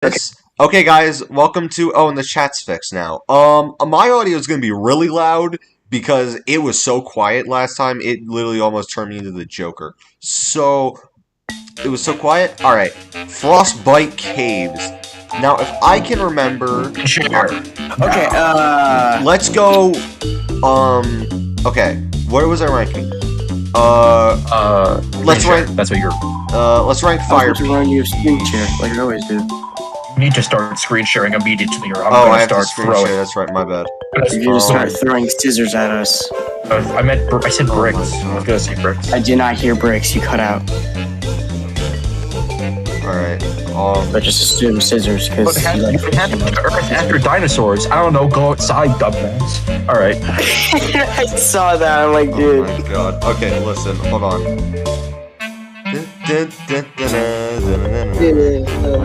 This. Okay, guys, welcome to. Oh, and the chat's fixed now. My audio is gonna be really loud because it was so quiet last time. It literally almost turned me into the Joker. So it was so quiet. All right, Frostbite Caves. Now, if I can remember. Sure. Okay. Let's go. Okay. What was I ranking? Let's rank. That's what you're. Let's rank fire. To run your screen share, like I always do. You need to start screen sharing immediately, or I'm Oh, I gonna have to start screen throwing. share. That's right. My bad. You're gonna start throwing scissors at us. I said bricks. I was gonna say bricks. I did not hear bricks. You cut out. All right. But just assume scissors, What because happened to Earth after dinosaurs? I don't know. Go outside, dumbass. All right. I saw that. I'm like, Oh dude. my god. Okay, listen. Hold on.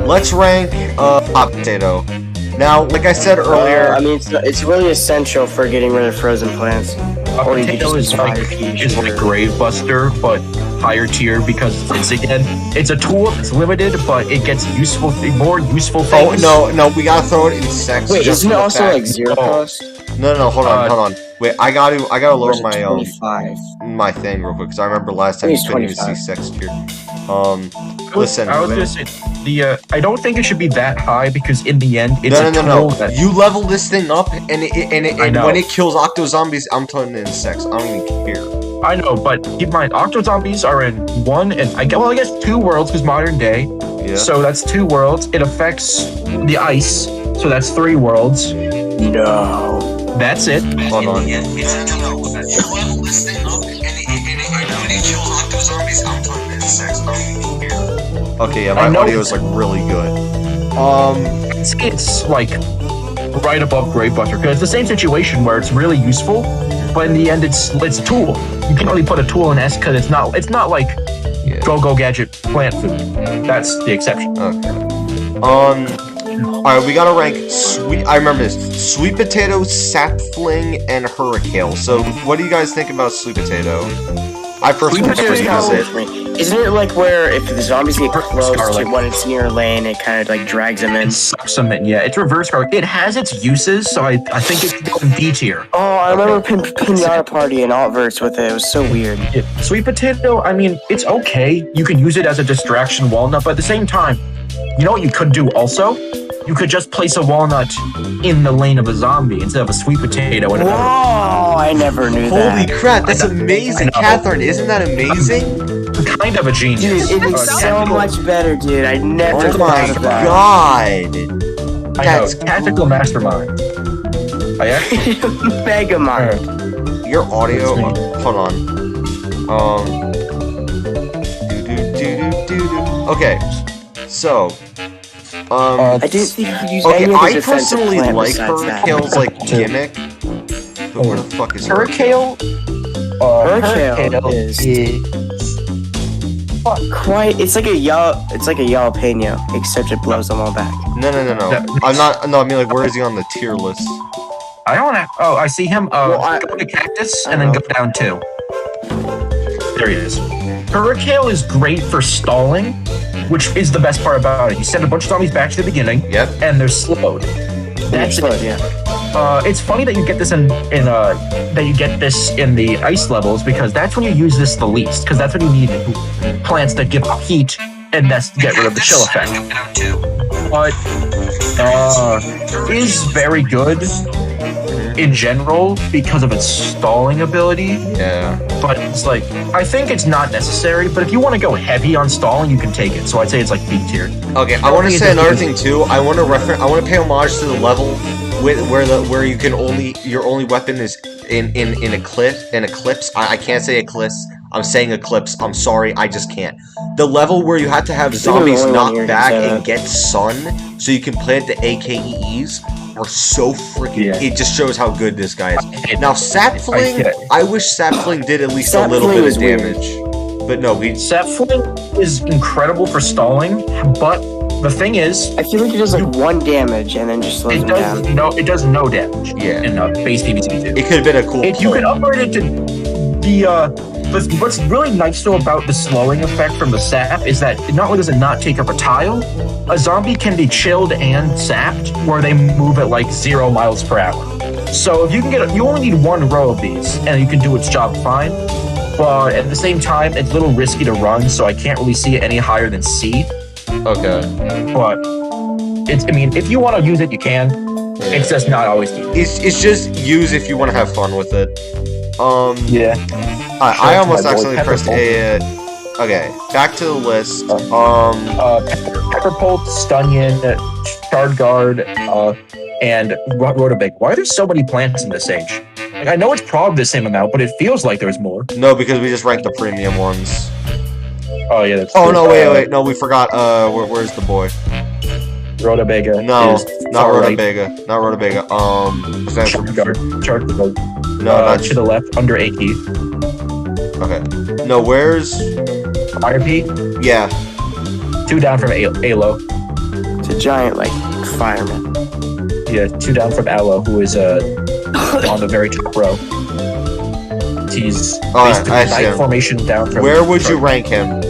Let's rank hot potato. Now, like I said earlier, I mean, it's really essential for getting rid of frozen plants. A Or you could potato just is buy like peach or- Grave Buster, but higher tier because it's a tool. It's limited, but it gets more useful things. oh no, we gotta throw it in sex. Wait, just isn't it for the also fact- like zero cost? No, hold on. Wait, I gotta Or lower is it my 25? my thing real quick because I remember last time I you think couldn't it's even see 25. sex tier. Listen. I was gonna say I don't think it should be that high because in the end, it's No. a tool that You level this thing up, and I know. when it kills octo zombies, I'm turning it in sex. I don't even care. I know, but keep in mind, octo zombies are in one and I guess 2 worlds because modern day. Yeah. So that's 2 worlds. It affects the ice, so that's 3 worlds. No. That's it. Hold on. Okay, yeah, my I know audio is like really good. It's like right above Grave Buster because it's the same situation where it's really useful, but in the end, it's a tool. You can only put a tool in S because it's not like Yeah. go gadget plant food. That's the exception. Okay. Alright, we gotta rank sweet. I remember this: sweet potato, sapling, and hurricane. So, what do you guys think about sweet potato? I personally Sweet never potato's use kinda it. weird to me. Isn't it like where if the zombies get close Scarlet. to when it's near a lane, it kind of like drags them in? It sucks them in. Yeah, it's reverse card. It has its uses, so I think it's in B tier. Oh, I remember Pinata Party and Altverse with it. It was so weird. Yeah. Sweet potato, I mean, it's okay. You can use it as a distraction walnut, but at the same time, you know what you could do also? You could just place a walnut in the lane of a zombie instead of a sweet potato. And Whoa! I never knew Holy that. crap, that's I know. amazing, I know. Catherine! Isn't that amazing? kind of a genius. Dude, it is so much better, dude. I never Oh my thought of that. god! I know, That's tactical mastermind. Oh, yeah? Mega Mind. your audio. Hold on. Okay, so I didn't think you could use okay, any of I his offensive personally plan like besides that. Hurricane's like gimmick. But where the fuck is Hurricane? Hurricane is quite. It's like a jalapeno, except it blows them all back. No. I'm not. No, I mean like, where is he on the tier list? I don't have. Oh, I see him. I- Go to Cactus and then go down 2. There he is. Hurricane is great for stalling, which is the best part about it. You send a bunch of zombies back to the beginning, Yep. and they're slowed. That's it. Yeah. It's funny that you get this in the ice levels because that's when you use this the least. Because that's when you need plants that give off heat and that's get rid of the chill effect. But is very good in general because of its stalling ability. Yeah. But it's like I think it's not necessary. But if you want to go heavy on stalling, you can take it. So I'd say it's like B tier. Okay, I want to say another thing too. I want to pay homage to the level where you can your only weapon is in eclipse. I can't say eclipse. I'm saying eclipse. I'm sorry, I just can't. The level where you have to have zombies only one knock here back can say and that. get sun so you can plant the AKEs are so freaking. Yeah. It just shows how good this guy is. I- Now Sapling, I- I wish Sapling did at least a little Sapling bit is of weird. damage. But no, we. Sapling is incredible for stalling, but the thing is, I feel like it does like 1 damage and then just slows it them down. does no damage. Yeah. In base PvP2. It could have been a cool. If you could upgrade it to What's really nice though about the slowing effect from the sap is that not only does it not take up a tile, a zombie can be chilled and sapped where they move at like 0 miles per hour. So if you can you only need 1 row of these and you can do its job fine. But at the same time, it's a little risky to run, so I can't really see it any higher than C. Okay. But if you want to use it, you can. Yeah. It's just not always needed. It's just use if you want to have fun with it. Yeah. I almost accidentally pressed A. Okay, back to the list. Pepperpult, Stunyon, Shard Guard, and Rhotabig. Why are there so many plants in this age? Like, I know it's probably the same amount, but it feels like there's more. No, because we just ranked the premium ones. Oh yeah, that's true. No, wait, no, we forgot. Where's the boy? Rhotabega. No, not Rhotabega. Not Rhotabega. Shard Guard. No, not to the left, under A key. Okay. No, where's Fire Pea? Yeah. 2 down from Alo. It's a giant, like, fireman. Yeah, 2 down from Alo, who is on the very top row. He's basically night formation down from... Where would you rank him?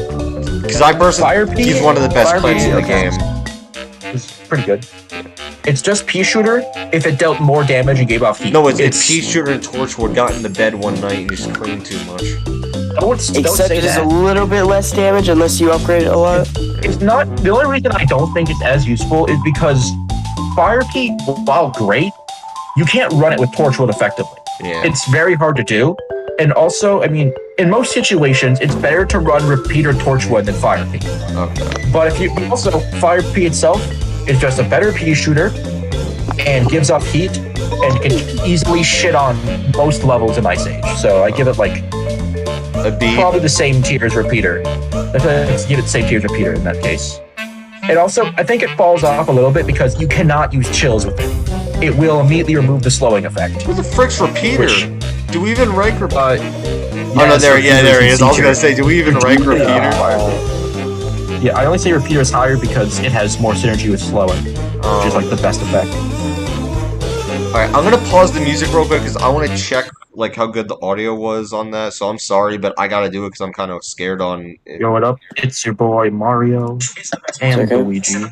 Because I personally... He's one of the best plants in the game. It's pretty good. It's just Pea Shooter if it dealt more damage and gave off heat. No, it's Pea Shooter and Torchwood got into bed one night and just cleaned too much. Except it is a little bit less damage unless you upgrade it a lot. It's not... The only reason I don't think it's as useful is because Fire Pea, while great, you can't run it with Torchwood effectively. Yeah. It's very hard to do. And also, in most situations, it's better to run Repeater Torchwood than Fire Pea. Okay. But also, Fire Pea itself is just a better Pea Shooter and gives off heat and can easily shit on most levels in Ice Age. So I give it like a B. Probably the same tier as Repeater. Let's give it the same tier as Repeater in that case. And also, I think it falls off a little bit because you cannot use chills with it. It will immediately remove the slowing effect. Who the frick's Repeater? Do we even rank Repeater? Oh no, there he is. I was gonna say, do we even rank Repeater? Yeah, I only say Repeater is higher because it has more synergy with slowing, which is like the best effect. Alright, I'm gonna pause the music real quick because I want to check like how good the audio was on that. So I'm sorry, but I gotta do it because I'm kind of scared on it. Yo, what up? It's your boy Mario and Luigi.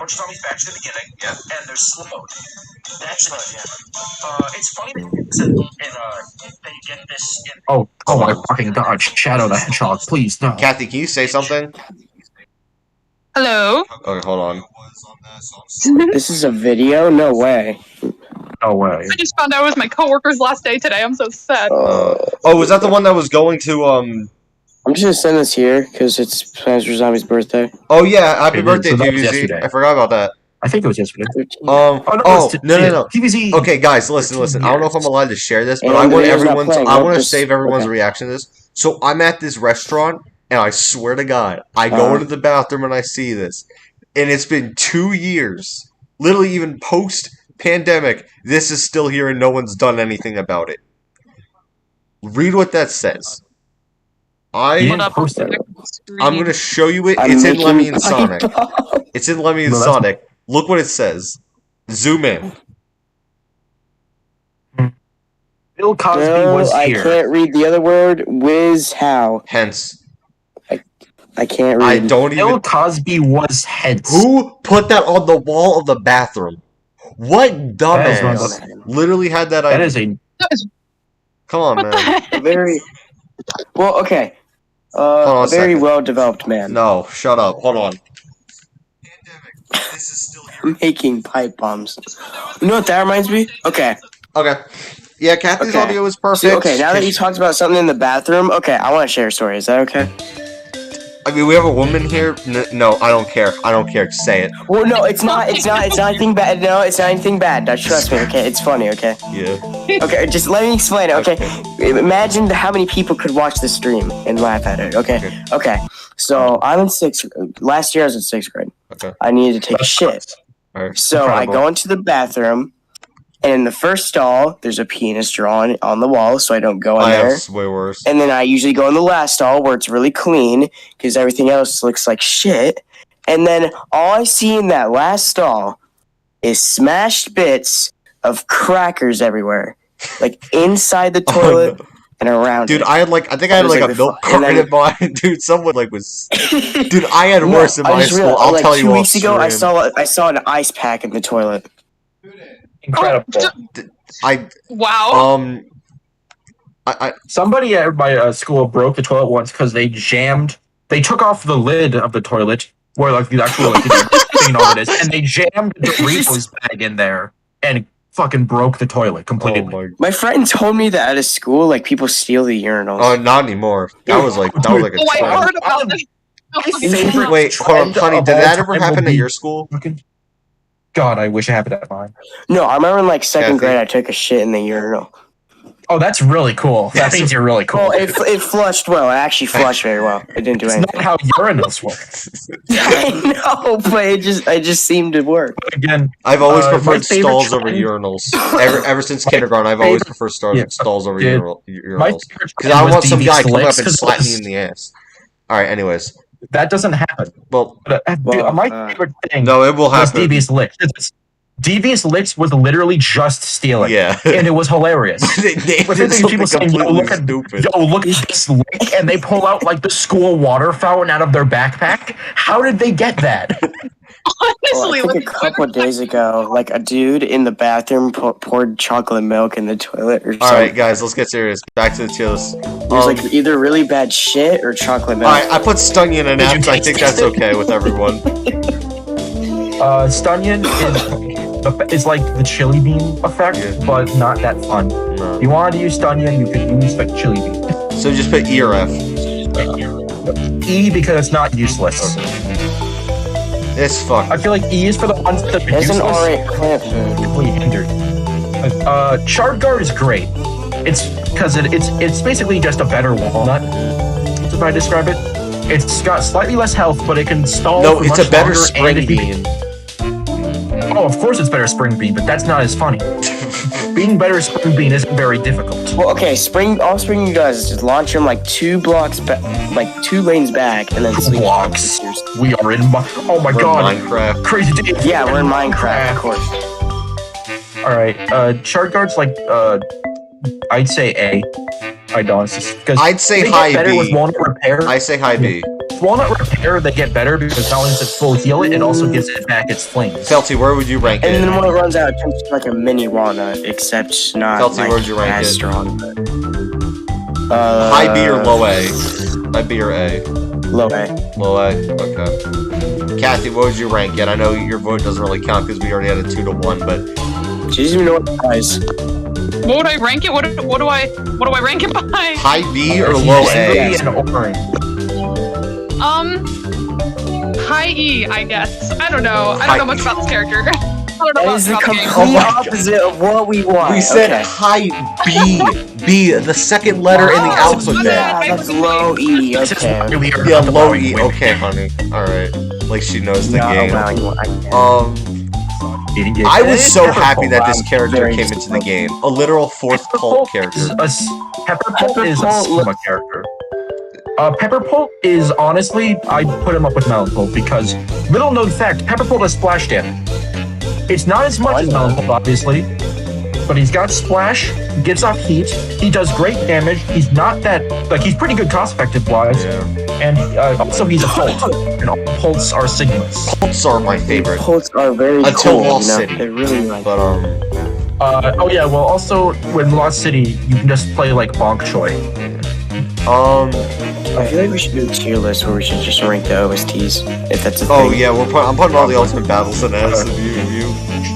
Oh my fucking god, Shadow the Hedgehog, please no. Kathy, can you say something? Hello? Okay, hold on. This is a video? No way. No way. I just found out it was my coworker's last day today. I'm so sad. Was that the one that was going to, I'm just gonna send this here, because it's Plants vs. Zombies' birthday. Oh yeah, happy birthday, TVZ. I forgot about that. I think it was yesterday. No. TVZ. Okay, guys, listen. I don't know if I'm allowed to share this, but I want to save everyone's reaction to this. So I'm at this restaurant, and I swear to God, I go into the bathroom and I see this. And it's been 2 years. Literally even post-pandemic, this is still here and no one's done anything about it. Read what that says. I'm going to show you it. It's in Lemmy and Sonic. It's in Lemmy and Sonic. Look what it says. Zoom in. Bill Cosby was here. I can't read the other word. How? Hence. I can't read. I don't even... Bill Cosby was hence. Who put that on the wall of the bathroom? What dumbass literally had that idea? That is Come on, man. Very... Well, okay. Hold on very well-developed man. No, shut up. Hold on. Making pipe bombs. You know what that reminds me? Okay. Yeah, Kathy's audio is perfect. See, now that you talked about something in the bathroom, I want to share a story. Is that okay? I mean, we have a woman here. No, I don't care. I don't care. Say it. Well, no, it's not anything bad. No, it's not anything bad. Now, trust me, okay? It's funny, okay? Yeah. Okay, just let me explain it, okay? Imagine how many people could watch the stream and laugh at it, okay? Okay. So, I'm in last year I was in 6th grade. Okay. I needed to take a shit. Right. So, I go into the bathroom, and in the first stall, there's a penis drawn on the wall, so I don't go in there. That's way worse. And then I usually go in the last stall where it's really clean, because everything else looks like shit. And then all I see in that last stall is smashed bits of crackers everywhere. Like inside the toilet and around Dude, it. I think I had like a milk carton in mine. Dude, someone like was. Dude, I had worse in my school. I'll tell you. 2 weeks ago, I saw an ice pack in the toilet. Incredible. Wow. Somebody at my school broke the toilet once because they took off the lid of the toilet where like the actual like thing of it is, and they jammed the Doritos bag in there and fucking broke the toilet completely. My friend told me that at school, like people steal the urinals. Oh, not anymore. That was like a I trend. heard about this. Wait, hold on, honey. Did that ever happen at your school? God, I wish it happened at mine. No, I remember in like second Kathy? grade, I took a shit in the urinal. Oh, that's really cool. That means you're really cool. Well, it flushed well. It actually flushed very well. It didn't do It's anything. not how urinals work. I know, but it just seemed to work. But again, I've always my preferred favorite stalls over trend- urinals. Ever since kindergarten, I've always preferred stalls over dude, my urinals. favorite Because trend I was want some DV guy coming up slicks, and 'cause slap me it was- in the ass. All right. Anyways, That doesn't happen. well, But, dude, my favorite thing no, it will was happen. Devious Licks. Devious Licks was literally just stealing. Yeah. And it was hilarious. They But did then people something saying, completely stupid. look at this lick, and they pull out like the school water fountain out of their backpack. How did they get that? Honestly, I think a couple of days ago, like a dude in the bathroom poured chocolate milk in the toilet or something. All right, guys, let's get serious. Back to the tier list. It was like either really bad shit or chocolate milk. All right, I put Stunyon in F. I think that's okay with everyone. Stunyon is like the chili bean effect, but not that fun. No. If you wanted to use Stunyon, you could use like chili bean. So just put E or F. E because it's not useless. It's fucked. I feel like E is for the ones that are It's an useless. alright plant food. Completely hindered. Shard Guard is great. It's because it's basically just a better walnut. That's if I describe it. It's got slightly less health, but it can stall. No, for it's much a better longer, spring and if you- bean. Oh, of course it's better spring bean, but that's not as funny. Being better spring bean isn't very difficult. Well, okay, all spring does is just launch him like 2 blocks like 2 lanes back, and then sleep. Blocks. We are in. Oh my We're in god! Minecraft. Crazy day. Yeah, we're in Minecraft, of course. All right. Shard Guard's like I'd say A. I'd honestly because I'd say they high get better B. with Walnut Repair. I say high B. Walnut Repair, they get better because not only does it full heal it, it also gives it back its flames. Felty, where would you rank And it? then when it runs out, it turns to like a mini walnut, except not Kelsey, like, where'd you rank as it? strong. High B or low A? High B or A? Low A. Low A? Okay. Kathy, what would you rank it? I know your vote doesn't really count because we already had a 2-1, but She doesn't even know what it is. what would I rank it? What do I rank it by? high B or low A? And orange. High E, I guess. I don't know. I don't know much about this character. I don't know That is the about the game. complete opposite of what we want. We said okay. high B. B, the second letter in the Oh, alphabet. Yeah, that's low E. This is Okay. really Yeah, not low allowing E. women. Okay, honey. Alright. Like she knows the Not game. allowing you. I can't. I was It's so Pepper happy that this Pulp. character Very came into the disappointed. game. A literal fourth cult character. Pepper Pulp is a Pulp Sigma character. Pepper Pulp is honestly, I'd put him up with Melon Pulp because, little known fact, Pepper Pulp has Splash Damage. It's not as much as Melon Pulp, obviously, but he's got Splash, gives off heat, he does great damage, he's not that, like, he's pretty good cost effective wise, Yeah. and also he's a Pult, and all Pults are Sigmas. Cults are my favorite. Pults are very Until cool, Lost you know? City. They're really like. But Oh yeah, well also, when Lost City, you can just play, like, Bonk Choi. I feel like we should do a tier list where we should just rank the OSTs, if that's a oh thing. yeah, I'm putting all the ultimate battles in as review.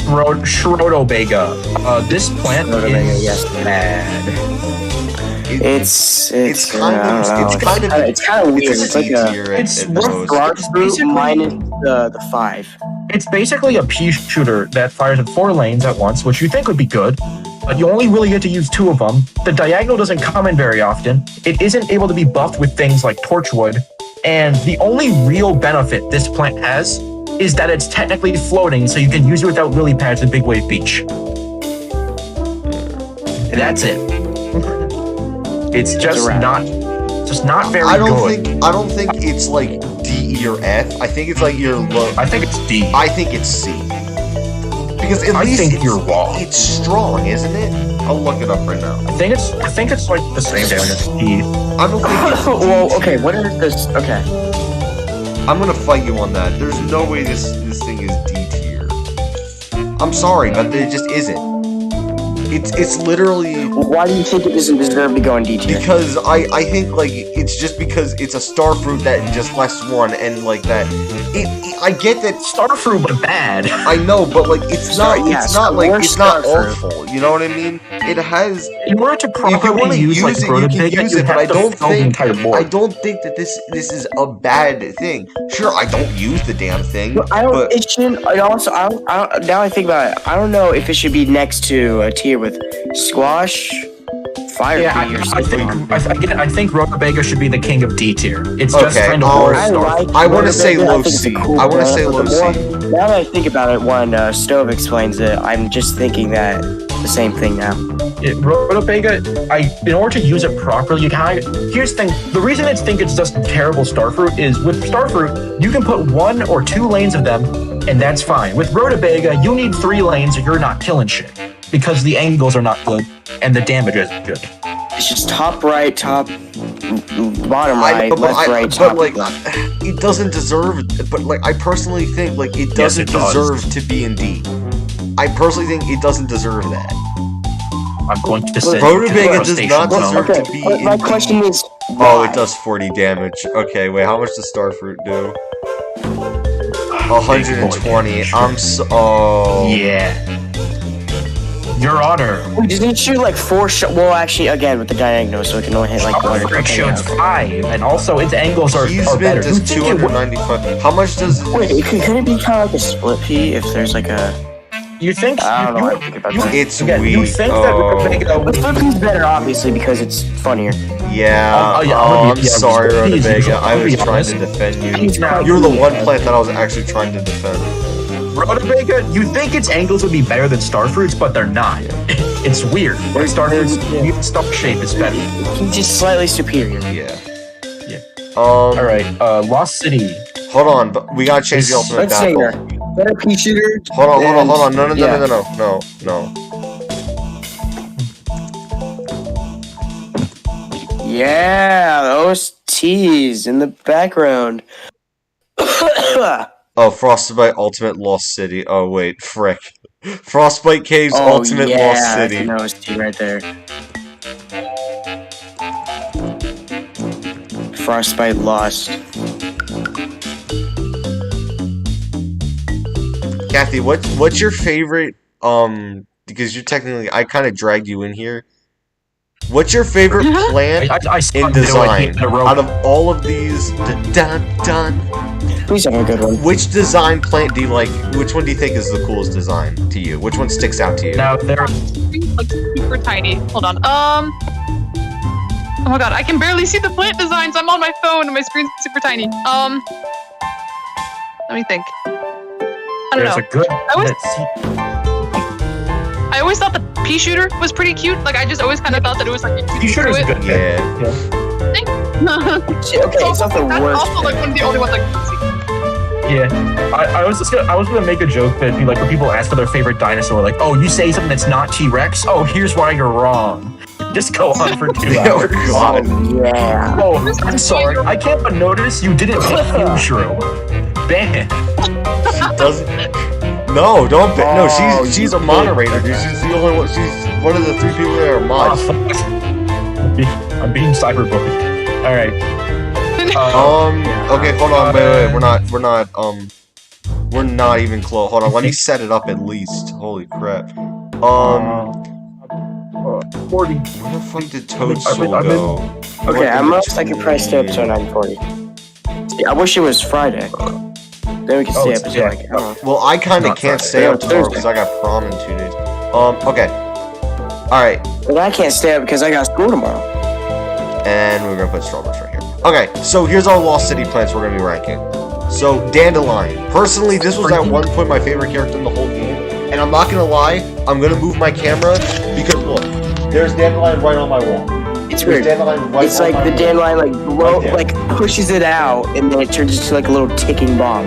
Shrodobega. This plant is Yes, bad. It's kind of weird. It's like a It's most. Garage Brute basically- minus the 5. It's basically a pea shooter that fires at 4 lanes at once, which you think would be good, but you only really get to use 2 of them. The diagonal doesn't come in very often. It isn't able to be buffed with things like Torchwood, and the only real benefit this plant has is that it's technically floating, so you can use it without lily pads at Big Wave Beach. And that's it. It's just not very I don't think it's like D, E, or F. I think it's like your low. I think it's D. I think it's C. Because at I least think you're wrong. it's strong, isn't it? I'll look it up right now. I think it's like the same damage as speed. I don't think it's Well, okay, what is this? Okay. I'm gonna fight you on that. There's no way this thing is D tier. I'm sorry, but it just isn't. It's literally Why do you think it doesn't deserve to go in D tier? because I think like it's just because it's a star fruit that just less one and like that. I get that. Starfruit, but bad. I know, but like it's not worse awful. You know what I mean? It has. In order to If you want properly to use use like it, you can Rotobega, use you it, but have I to don't fill the think entire board. I don't think that this is a bad thing. Sure, I don't use the damn thing, But it shouldn't. I don't. Now I think about it. I don't know if it should be next to a tier with Squash, Fire Yeah, Pea, or I something. think Rotobega should be the king of D tier. It's just Okay, kind of oh, worse. I wanna say Rotobega. low I think it's a C. cool I wanna plant, say but low the more- C. Now that I think about it, when Stove explains it, I'm just thinking that the same thing now. Rotobega, in order to use it properly, here's the thing. The reason I think it's just terrible Starfruit is with Starfruit, you can put 1 or 2 lanes of them, and that's fine. With Rotobega, you need 3 lanes or you're not killing shit. Because the angles are not good, and the damage isn't good. It's just top right, top bottom right, but left right, top but like left. it doesn't deserve. But like I personally think like it Yes, doesn't it does. deserve to be in D. I personally think it doesn't deserve that. I'm going to send Rotobega you to does the not devastation deserve zone. to be but my in D. question is, Oh, why? it does 40 damage. Okay, wait, how much does Starfruit do? 120. I'm so. Oh. Yeah. Your Honor. Wait, doesn't it shoot like 4 shots? Well, actually, again, with the diagonal, so it can only hit like 1 or 2. Frick shoots 5, and also its angles are He's better. been just You think it would- 295. How much does. Wait, could it be kind of like a split P if there's like a... You think? I don't know how to think about that. It's again, weak. you think that Rotobega But split P's better, obviously, because it's funnier. Yeah. yeah, I'm yeah, sorry, please, Rotobega. I I'll was be trying honest. to defend you. He's quite You're the weak. one plant that I was actually trying to defend. Rotobega, you think its angles would be better than Starfruit's, but they're not. It's weird. Like Starfruit's mutant stalk shape is better. He's just slightly superior. Yeah. Yeah. All Alright, Lost City. Hold on, but we gotta change the ultimate Let's say battle. better P shooter. Hold on. No. Yeah. Yeah, those T's in the background. Oh, Frostbite Ultimate Lost City. Oh wait, frick. Frostbite Caves Oh, Ultimate yeah, Lost that's City. a nose T right there. Frostbite Lost. Kathy, what's your favorite? Because you're technically, I kind of dragged you in here. What's your favorite plant I saw in it like design in a row. out of all of these? Dun. Please have a good one. Which design plant do you like? Which one do you think is the coolest design to you? Which one sticks out to you? Now there. Like super tiny. Hold on. Oh my god, I can barely see the plant designs. I'm on my phone and my screen's super tiny. Let me think. I don't There's know. a good. I always thought the pea shooter was pretty cute. Like I just always kind of thought that it was like You sure it's a good. Yeah. Okay, it's not the That's worst. also like one of the only ones I can see. Yeah, I was gonna make a joke that'd be like when people ask for their favorite dinosaur, like, oh, you say something that's not T-Rex. Oh, here's why you're wrong. Just go on for 2 Oh, hours. God. Yeah. Oh, I'm sorry. I can't but notice you didn't pick Fushiro. Ban. She doesn't. No, don't. No, Oh, she's a you moderator, dude. She's the only one. She's one of the 3 people that are Oh, mods. fuck. I'm being cyberbullied. All right. Okay, hold on. Wait. We're not even close. Hold on. Let me set it up at least. Holy crap. 40. Where the fuck did Toadstool I've been- go? Okay, at most I could probably stay up till 9:40. I wish it was Friday. Then we could stay up until like, I don't know. Well, I kind of Not can't Friday. stay Yeah, up tomorrow Thursday. because I got prom in 2 days. Okay. Alright, But I can't stay up because I got school tomorrow. and we're gonna put Starburst right here. Okay, so here's our Lost City plants we're gonna be ranking. So, Dandelion. Personally, this was at one point my favorite character in the whole game. And I'm not gonna lie, I'm gonna move my camera because look, there's Dandelion right on my wall. It's There's weird. Dandelion right It's on like my the wall. dandelion like blow, Right there. like pushes it out, and then it turns into like a little ticking bomb.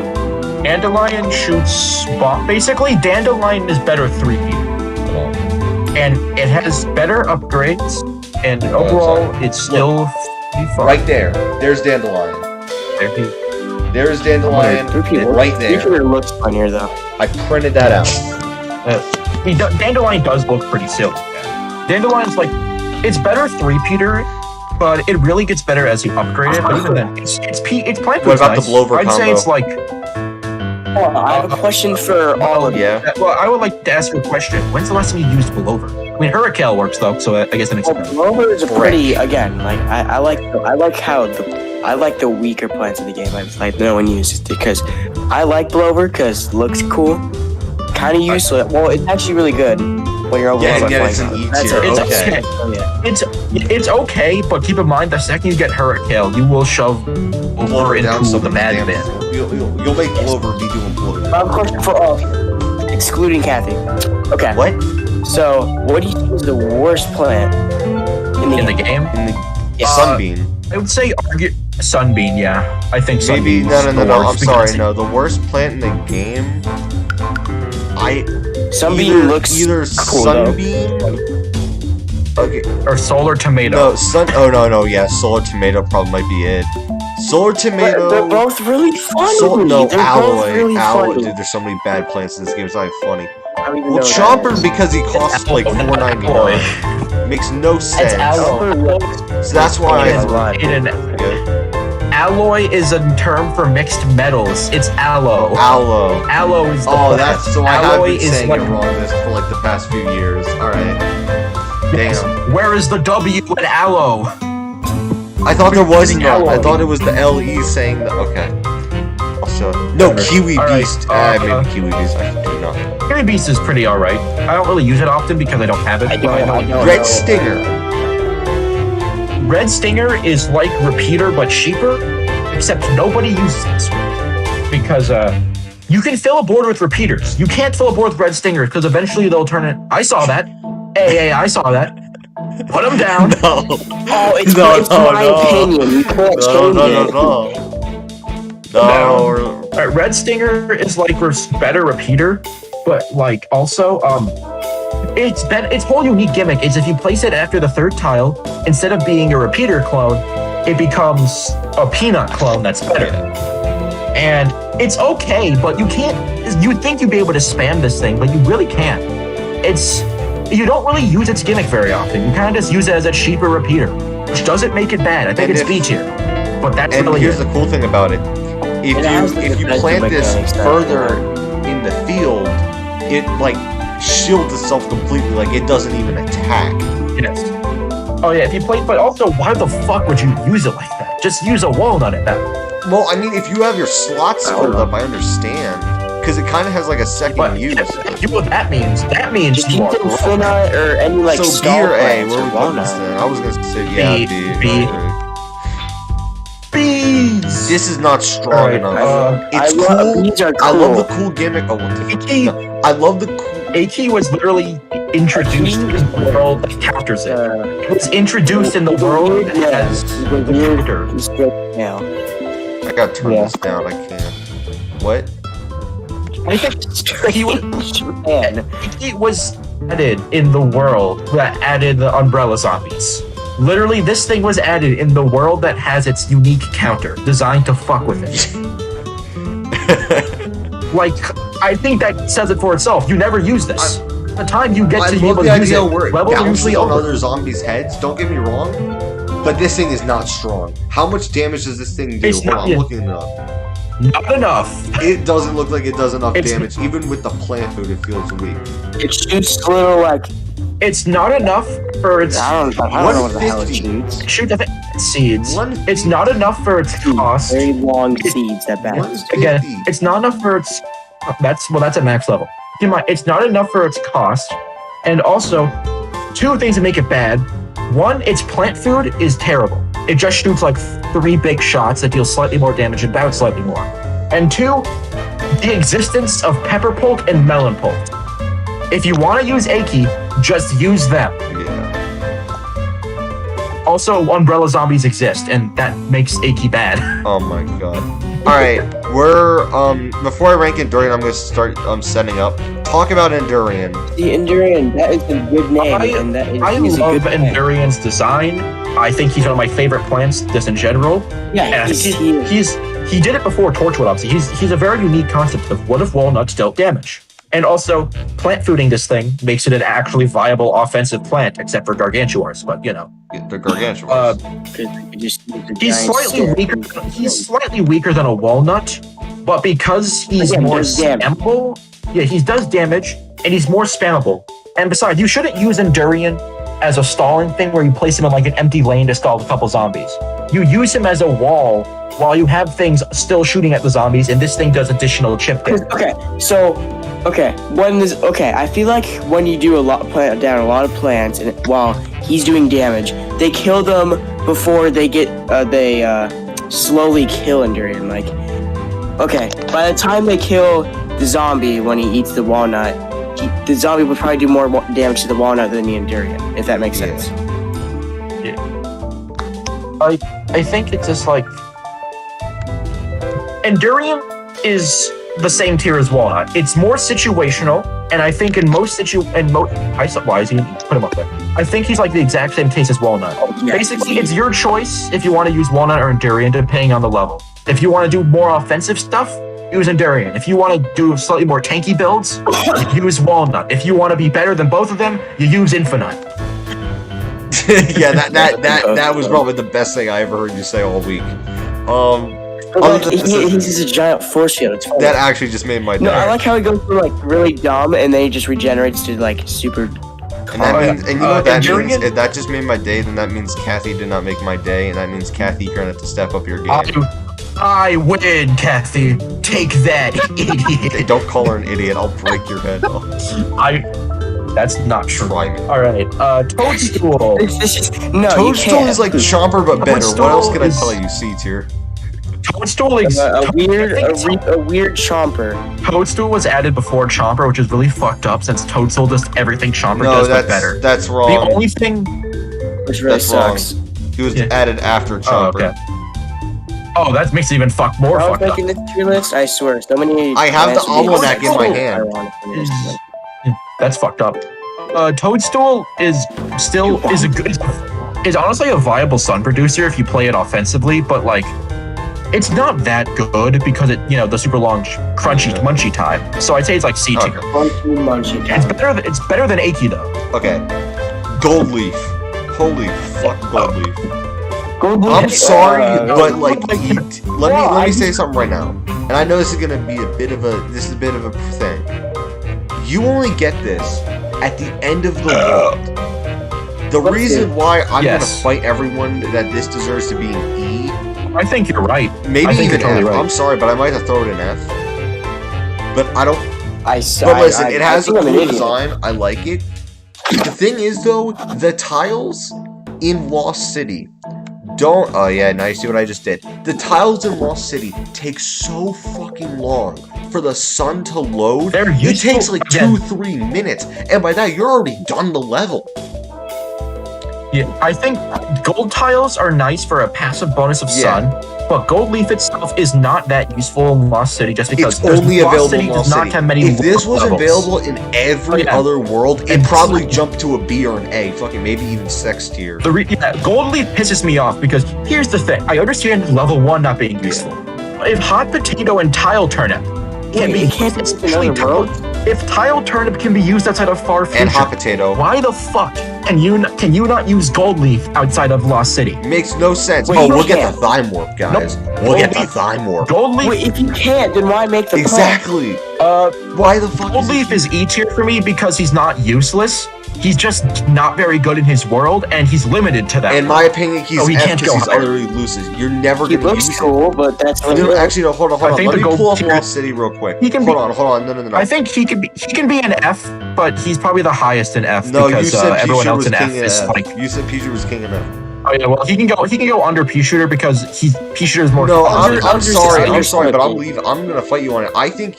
Dandelion shoots bomb. Basically, Dandelion is better 3P. And it has better upgrades, and overall, it's still fun. Right there. There's Dandelion. There's Dandelion right there. 3P looks funnier though. I printed that out. Dandelion does look pretty silly. Dandelion's like, it's better 3Peter, but it really gets better as you upgrade it. But even then, it's plant. What about nice. the blower I'd combo? say it's like. I have a question for all of you. Yeah. Well, I would like to ask you a question. When's the last time you used Blower? I mean, Hurricane works though, so I guess that makes sense. Blower is a pretty again. Like I like the weaker plants in the game. Like no one uses because I like Blower because looks cool. Kind of useless. Well, it's actually really good when you're over. Yeah, it's an E tier. Okay. It's okay, but keep in mind the second you get Hurricane, you will shove Blower into the bad bin. You'll make Blower be doing Blower. I have a question for all, excluding Kathy. Okay. What? So, what do you think is the worst plant in the game? Sunbeam. I would say Sunbeam. Yeah, I think Maybe Sunbeam. no. I'm sorry. No, the worst plant in the game. Sunbeam looks either cool, Sunbeam. Okay. Or Solar Tomato. No, no. Yeah, Solar Tomato probably might be it. Solar Tomato. They're both really funny. They're Alloy. both really funny. Dude, there's so many bad plants in this game. It's not even funny. I don't even Well, know what Chomper that is. because he costs like $4.99. Makes no sense. So that's why Alloy is a term for mixed metals. It's aloe. Aloe is the that's so I have alloy been saying like, it wrong this for like the past few years. Alright. Yes. Damn. Where is the W in aloe? I thought there was none. I thought it was the LE saying that. Okay. I'll show you. No, Kiwi Beast. Maybe Kiwi Beast. I can do nothing. Kiwi Beast is pretty alright. I don't really use it often because I don't have it. Red Stinger. Red Stinger is like Repeater but cheaper, except nobody uses it. Because you can fill a board with Repeaters. You can't fill a board with Red Stingers because eventually they'll turn it. I saw that. Hey, I saw that. Put them down. No. Oh, it's my opinion. You can't change it. No. Alright, Red Stinger is like better Repeater, but like also its whole unique gimmick is if you place it after the third tile, instead of being a Repeater clone, it becomes a Peanut clone that's better. And it's okay, but you can't. You'd think you'd be able to spam this thing, but you really can't. You don't really use its gimmick very often. You kind of just use it as a cheaper Repeater, which doesn't make it bad. I think it's B tier, but that's really here's the cool thing about it. If you plant this further in the field, it like shields itself completely. Like it doesn't even attack. Yes. Oh yeah, if you play, but also, why the fuck would you use it like that? Just use a walnut at that. Well, I mean, if you have your slots filled up, I understand. Because it kind of has like a second use. What that means just use Infinite or any like so B or A, where we put this then? I was going to say, yeah, B. Bees! This is not strong enough. It's cool. Bees are cool. I love the cool gimmick. I love the cool... AT was literally introduced in the world that counters it. It was introduced in the world as the counter. I gotta turn this down. I can't. What? I think it was added in the world that added the umbrella zombies. Literally, this thing was added in the world that has its unique counter, designed to fuck with it. Like, I think that says it for itself. You never use this. The time you get to be able to use it, levels are usually on over. other zombies' heads. Don't get me wrong, but this thing is not strong. How much damage does this thing do? I'm looking it up. Not enough. It doesn't look like it does enough damage. Even with the plant food, it feels weak. It shoots a little like... It's not enough for its... I don't know what the hell it shoots. Shoot seeds. It's not enough for its cost. Very long seeds at best. Again, it's not enough for its... That's at max level. Keep in mind, it's not enough for its cost. And also, two things that make it bad. One, its plant food is terrible. It just shoots like 3 big shots that deal slightly more damage and bounce slightly more. And two, the existence of Pepper Pulp and Melon Pulp. If you want to use Aki, just use them. Yeah. Also, Umbrella Zombies exist, and that makes Aki bad. Oh my god. Alright. We're before I rank Endurian, I'm gonna start setting up. Talk about Endurian. The Endurian, that is a good name, and that is, I he's a love good plant. Endurian's design. I think he's one of my favorite plants just in general. Yeah, And he did it before Torchwood, obviously. He's a very unique concept of what if walnuts dealt damage. And also, plant fooding this thing makes it an actually viable offensive plant, except for gargantuars. But you know, The Gargantuars. He's slightly weaker than a walnut, but because he's more spammable, yeah, he does damage, and he's more spammable. And besides, you shouldn't use Endurian as a stalling thing where you place him in like an empty lane to stall a couple zombies. You use him as a wall while you have things still shooting at the zombies, and this thing does additional chip damage. I feel like when you do plant down a lot of plants, and while he's doing damage, they kill them before they get they slowly kill Endurian. Like, okay, by the time they kill the zombie when he eats the walnut, the zombie would probably do more damage to the walnut than the Endurian, if that makes sense. Yeah. I think it's just like Endurian is the same tier as walnut. It's more situational, and I think in most why is he put him up there? I think he's like the exact same taste as walnut. Yeah. Basically, it's your choice if you want to use walnut or Endurian, depending on the level. If you want to do more offensive stuff, use Endurian. If you want to do slightly more tanky builds, use walnut. If you want to be better than both of them, you use Infinite. Yeah, that was probably the best thing I ever heard you say all week. He's a giant force field. It's funny. That actually just made my day. No, I like how he goes from like really dumb and then he just regenerates to like super. And that means, and you know what that means? If that just made my day, then that means Kathy did not make my day, and that means Kathy, you're gonna have to step up your game. I win, Kathy. Take that, idiot. Hey, don't call her an idiot. I'll break your head off. That's not true. Try me. All right, Toadstool. Toadstool is like Chomper but better. What else can I tell you? C tier. Toadstool a weird Chomper. Toadstool was added before Chomper, which is really fucked up since Toadstool does everything Chomper does but better. That's wrong. The only thing which really sucks. He was added after Chomper. Oh, that makes it even more fucked up. Making this tier list, I swear. So many. I have the almanac in my hand. That's fucked up. Toadstool is honestly a viable sun producer if you play it offensively, but like it's not that good because it the super long crunchy munchy time. So I'd say it's like C tier. It's better than Aki though. Okay. Gold Leaf. Holy fuck, Gold Leaf. I'm sorry, but like, let me say something right now, and I know this is gonna be a bit of a thing. You only get this at the end of the world. The reason why I'm gonna fight everyone that this deserves to be an E. I think you're right. Maybe even totally F. Right. I'm sorry, but I might have to throw it in F. But I don't. But listen, it has a cool design. I like it. The thing is, though, the tiles in Lost City don't. Oh yeah, now you see what I just did. The tiles in Lost City take so fucking long for the sun to load. It takes like 2-3 minutes, and by that you're already done the level. Yeah, I think gold tiles are nice for a passive bonus of sun, but gold leaf itself is not that useful in Lost City just because it's only available City in Lost does not City. have many if this was levels. available in every other world, it probably jumped to a B or an A, fucking maybe even sex tier. Gold leaf pisses me off because here's the thing: I understand level 1 not being useful. If hot potato and tile turnip can be if tile turnip can be used outside of far future and hot potato, why the fuck can you not use gold leaf outside of Lost City? Makes no sense. We'll get the Thime Warp, guys. We'll get the Thime Warp. Gold leaf. Wait, if you can't, then why make the exactly? Why the fuck? Gold leaf is E tier for me because he's not useless. He's just not very good in his world, and he's limited to that. In my opinion, he's he can't go he's higher. utterly useless. You're never He gonna use looks cool, but that's actually no. Hold on. Let me pull up tier- Lost City real quick. Hold on. No. I think he can be an F, but he's probably the highest in F No, because you said everyone P-Shooter else was in F king is of like. You said P-Shooter was king of F. Oh yeah, well he can go under P-Shooter because P-Shooter is more. No, fun. I'm sorry, but I'm leaving. I'm gonna fight you on it. I think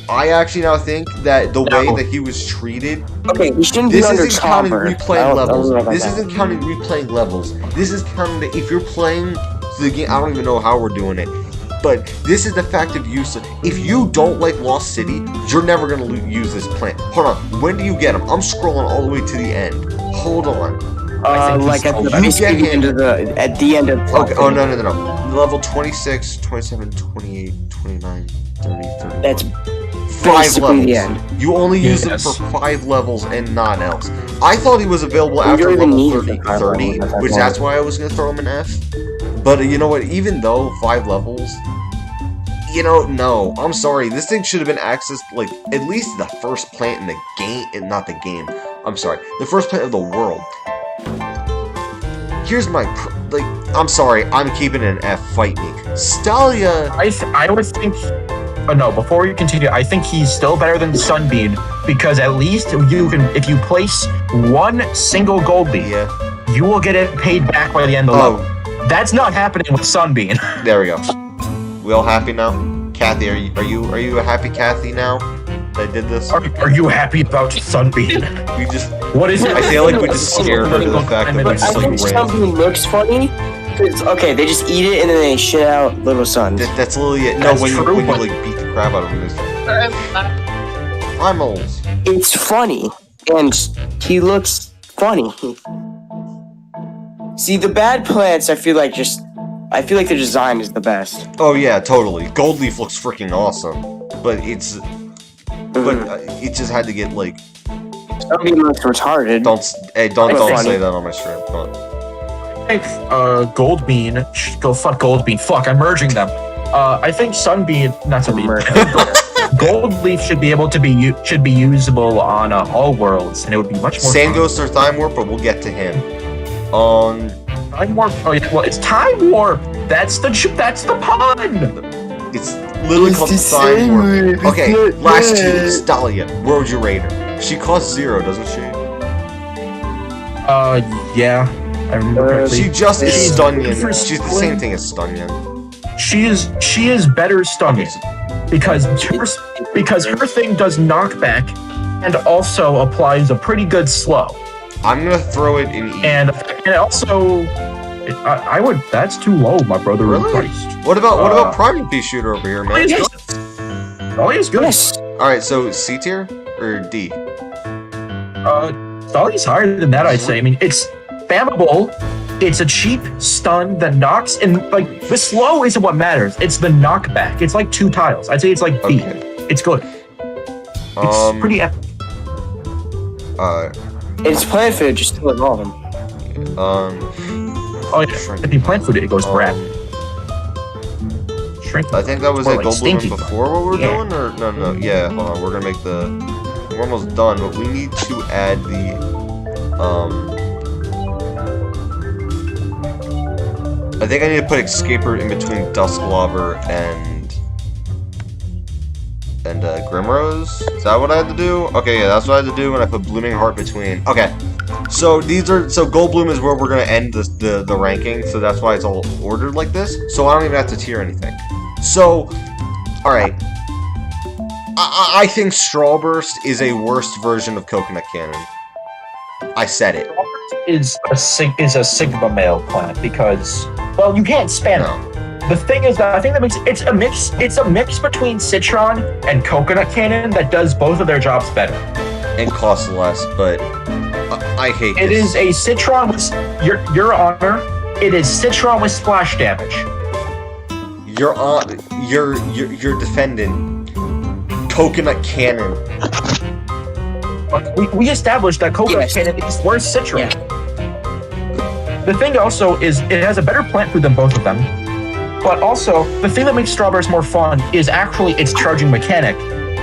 I actually now think that the way that he was treated. Okay, he shouldn't this be under isn't counting Chomper. replaying levels. This that. isn't counting replaying levels. This is counting that if you're playing the game. I don't even know how we're doing it. but this is the fact of use. If you don't like Lost City, you're never gonna use this plant. Hold on, when do you get him? I'm scrolling all the way to the end. Hold on. Like at the end of Okay, oh no. Level 26, 27, 28, 29, 30, 30. That's 5 levels. the end. You only use them for 5 levels and not else. I thought he was available after level 30, which that's why I was gonna throw him an F. But you know what? Even though 5 levels, no, I'm sorry. This thing should have been accessed like at least the first plant in the game, not the game. I'm sorry, the first plant of the world. Here's my I'm sorry, I'm keeping it an F. Fight me, Stalia. I would think. No, before you continue, I think he's still better than Sunbeam because at least you can, if you place one single gold bean, you will get it paid back by the end of the level. That's not happening with Sunbeam. There we go. We all happy now? Kathy, are you a happy Kathy now? That I did this? Are you happy about Sunbeam? We just. What is it? I feel like we just scared her to the fact that we just I think Sunbeam looks funny. Okay, they just eat it and then they shit out little suns. That's literally it. No, when you like beat the crap out of them. Primals. It's funny, and he looks funny. See, the bad plants, I feel like the design is the best. Oh yeah, totally. Gold leaf looks freaking awesome, but it just had to get like. Sunbeam looks retarded. Don't say that on my stream. Come on. I think Gold Bean should go fuck Gold Bean. Fuck, I'm merging them. I think Sunbeam, not Sunbeam. Gold Leaf should be able to be usable on all worlds, and it would be much more. Same goes for Time Warp, but we'll get to him. Time Warp. Oh yeah, well, it's Time Warp. That's the pun. It's literally called Time Warp. Okay, last two. Stallion, World You Raider. She costs 0, doesn't she? Yeah. I remember correctly. She just is Stunnion. She's the same thing as Stunnion. She is better Stunnion because her thing does knockback and also applies a pretty good slow. I'm gonna throw it in E. And also, I would. That's too low, my brother. Really? Christ. What about Primal Pea Shooter over here, man? Oh, he's good. Yes. All right, so C tier or D? Stolly's higher than that, I'd say. I mean, it's spammable. It's a cheap stun that knocks, and like the slow isn't what matters. It's the knockback. It's like 2 tiles. I'd say it's like B. Okay. It's good. It's pretty epic. It's plant food, just still evolve them. Oh yeah. If you plant food, it goes grab. Shrink. I think that was Or like like Gold Bloom stinky. before what we're doing, or no? Yeah, hold on. We're gonna make we're almost done, but we need to add the I think I need to put Escaper in between Dustflopper and Grimrose. Is that what I had to do? Okay, yeah, that's what I had to do when I put Blooming Heart between. Okay, so Gold Bloom is where we're gonna end the ranking. So that's why it's all ordered like this. So I don't even have to tier anything. So, all right. I think Strawburst is a worse version of Coconut Cannon. I said it. Is a Sigma male plant because you can't spam it. The thing is that I think that makes it's a mix between Citron and Coconut Cannon that does both of their jobs better. And costs less, but I hate it. It is a Citron with your honor. It is Citron with splash damage. You're defending Coconut Cannon. We established that Coconut Cannon is worse Citron. Yeah. The thing also is it has a better plant food than both of them. But also, the thing that makes Strawburst more fun is actually its charging mechanic,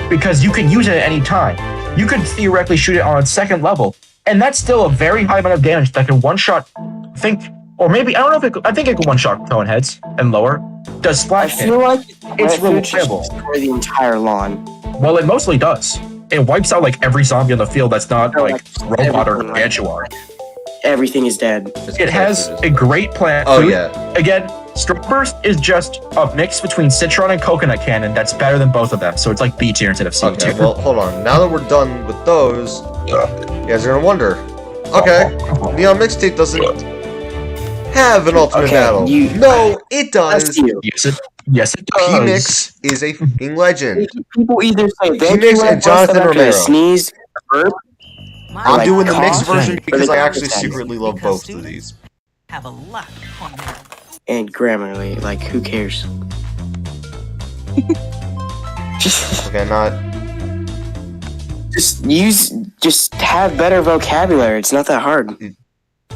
because you can use it at any time. You could theoretically shoot it on its 2nd level, and that's still a very high amount of damage that can one-shot, I think it can one-shot Tone Heads and lower. Does splash I feel like it's plant food should reliable. destroy the entire lawn. Well, it mostly does. It wipes out like every zombie on the field that's not like robot or everything, Jaguar. Everything is dead. It has a great plant Oh food. yeah. Again, Strawburst is just a mix between Citron and Coconut Cannon that's better than both of them, so it's like B tier instead of C tier. Okay, well, hold on. Now that we're done with those, you guys are gonna wonder. Okay, Neon Mixtape doesn't have an ultimate battle. No, it does. Use it. Yes, it does. P-Mix is a fucking legend. People either say thank P-Mix you and Jonathan after they Romero. sneeze, burp, I'm like doing the mixed cough, version because or I they actually cough. secretly love both of these. Have a lot on their and Grammarly. Like, who cares? Okay, not. Just have better vocabulary. It's not that hard.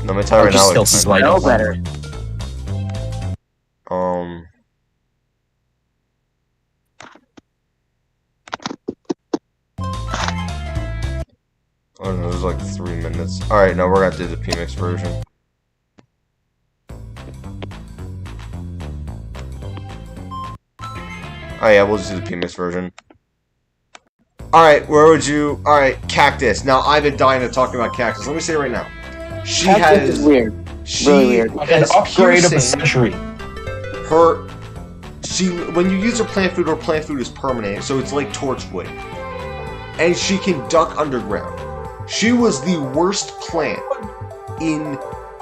Let me tell you right now. Still It's, slight better. I don't know, it was like 3 minutes. Alright, no, we're gonna do the P-Mix version. Oh yeah, we'll just do the P-Mix version. Alright, where would you... Alright, Cactus. Now, I've been dying to talk about Cactus. Let me say it right now. She Cactus has... is weird. She Really weird. An has upgrade of the piercing. century. Her... When you use her plant food is permanent, so it's like Torchwood. And she can duck underground. She was the worst plant in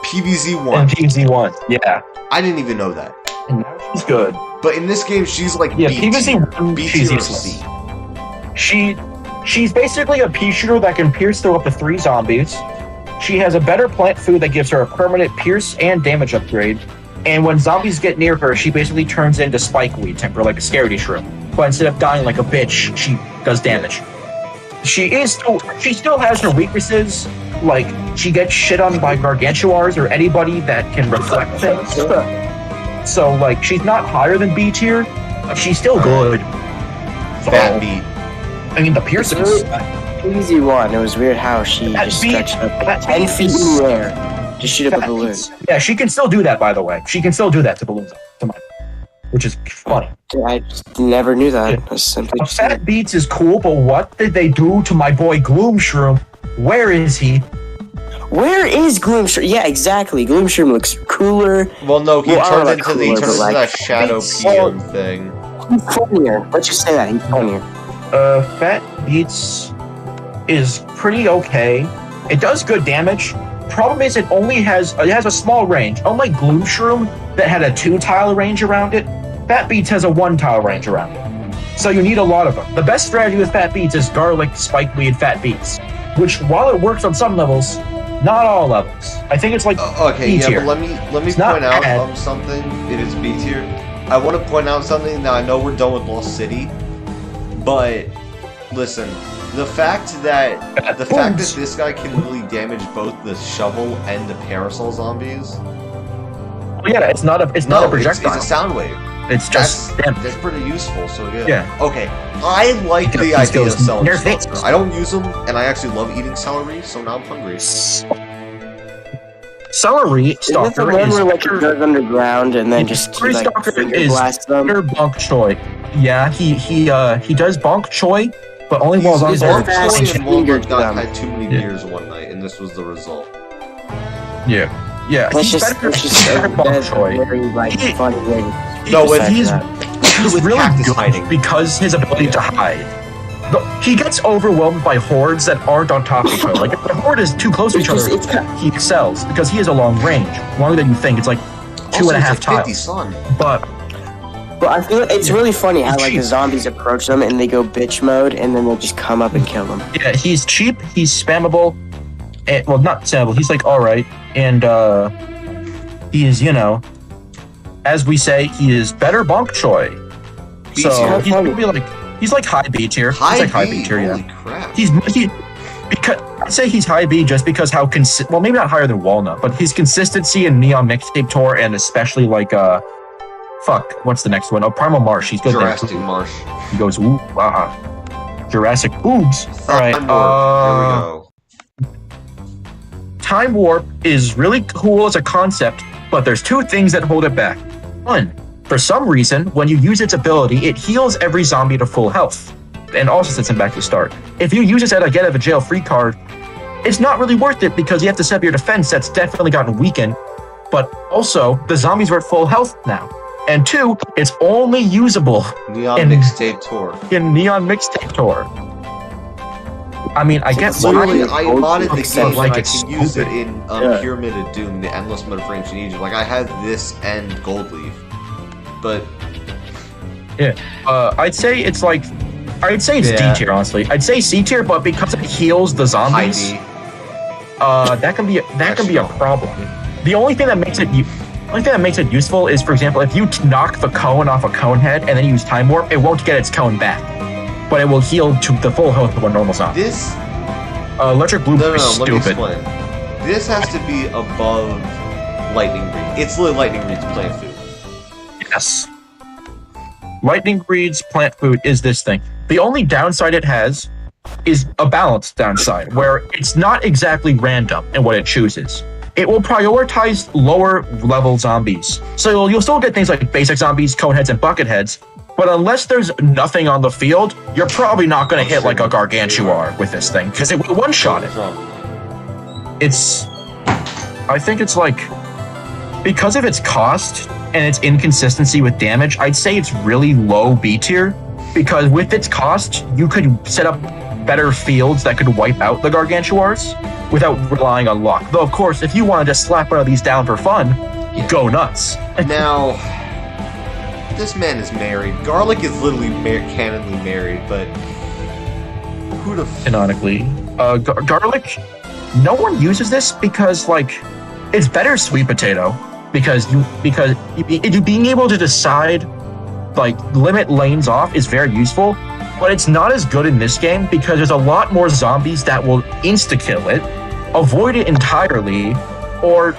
PvZ1. And PvZ1, yeah. I didn't even know that. And now she's good. But in this game, she's like Yeah, B tier. PvZ1, B she's tier or useless. C. She's basically a pea shooter that can pierce through up to 3 zombies. She has a better plant food that gives her a permanent pierce and damage upgrade. And when zombies get near her, she basically turns into spikeweed temper, like a scaredy shrimp. But instead of dying like a bitch, she does damage. She still has her weaknesses, like she gets shit on by gargantuars or anybody that can reflect things. So like she's not higher than B tier, but she's still good. So, Fat beat. I mean the piercings. Easy one. It was weird how she That just beat- stretched up that 10 beat feet in is- the air to shoot up a balloon. Yeah, she can still do that, by the way. She can still do that to balloons, which is funny. I just never knew that. Yeah. That's simply just Fat Beats is cool, but what did they do to my boy Gloomshroom? Where is he? Where is Gloomshroom? Yeah, exactly. Gloomshroom looks cooler. Well, no, he Well, I turned don't into like the cooler, but, like, that shadow PM thing. He's funnier. Let's just say that. He's funnier. Fat Beats is pretty okay. It does good damage. Problem is, it has a small range. Unlike Gloomshroom, that had a 2-tile range around it, Fat Beats has a 1-tile range around it. So you need a lot of them. The best strategy with Fat Beats is garlic, spikeweed, Fat Beats, which, while it works on some levels, not all levels. I think it's like Okay, B yeah, tier. but let me It's not point out bad. something. It is B tier. I want to point out something. Now I know we're done with Lost City, but listen, the fact that this guy can really damage both the shovel and the parasol zombies. Yeah, it's not a projectile. It's a sound wave. It's just That's pretty useful. So yeah. Yeah. Okay, I like the These idea of goes selling near stalker. face. I don't use them, and I actually love eating celery. So now I'm hungry. Celery Is this the stalker one is where like it goes underground and then just Celery like stalker finger is blasts them? better bok choy. Yeah, he does bonk choy, but only while zombies he's are Bonk fast Choy and and Walnut fingered them. had too many Yeah. beers one night, and this was the result. Yeah. Let's He's just better than bonk that's choy. very like He- funny way. No, Besides he's that. he's with really Cactus good hiding. because his ability to hide. He gets overwhelmed by hordes that aren't on top of each other. Like if the horde is too close to each other, he excels because he has a long range, longer than you think. It's like 2.5 tiles. 50 sun. But I feel like it's really funny how like cheap. the zombies approach them and they go bitch mode and then they'll just come up and kill them. yeah, he's cheap. He's spammable. And, well, not spammable. He's like all right, and he is, as we say, he is better bonk choy. B So tier. he's gonna be he's like high B tier. He's like high B tier, Holy yeah. crap. Because I'd say he's high B just because how well, maybe not higher than Wallnut, but his consistency in Neon Mixtape Tour and especially like what's the next one? Oh, Primal Marsh. He's good Jurassic there. Marsh. He goes ooh Jurassic boobs. All right. Time Warp. Here we go. Time Warp is really cool as a concept, but there's 2 things that hold it back. One, for some reason, when you use its ability, it heals every zombie to full health, and also sets him back to start. If you use this at a get out of jail free card, it's not really worth it because you have to set up your defense that's definitely gotten weakened, but also the zombies are at full health now. And 2, it's only usable Neon in- Mixtape Tour. in Neon Mixtape Tour. I mean, I get Literally, why. I modded the It's game not like and I it's can use it stupid. in Yeah. Pyramid of Doom, the endless mode of Ancient Egypt. Like, I have this and Gold Leaf. But I'd say it's like, I'd say it's Yeah. D tier, honestly. I'd say C tier, but because it heals the High zombies, D. that can be a problem. The only thing that makes it useful is, for example, if you knock the cone off a cone head and then use time warp, it won't get its cone back, but it will heal to the full health of a normal zombie. This Electric blue no, is let me stupid. explain. This has to be above lightning breed. It's literally lightning breed's plant food. Yes. Lightning breed's plant food is this thing. The only downside it has is a balanced downside, where it's not exactly random in what it chooses. It will prioritize lower level zombies. So you'll still get things like basic zombies, cone heads, and bucket heads, but unless there's nothing on the field, you're probably not going to hit like a gargantuar with this thing, because it will one-shot it. I think it's like, because of its cost and its inconsistency with damage, I'd say it's really low B tier, because with its cost, you could set up better fields that could wipe out the gargantuars without relying on luck. Though, of course, if you wanted to slap one of these down for fun, go nuts. Now, this man is married. Garlic is literally canonly married, but who the Canonically, garlic, no one uses this because, like, it's better sweet potato because being able to decide, like, limit lanes off is very useful, but it's not as good in this game because there's a lot more zombies that will insta-kill it, avoid it entirely, or,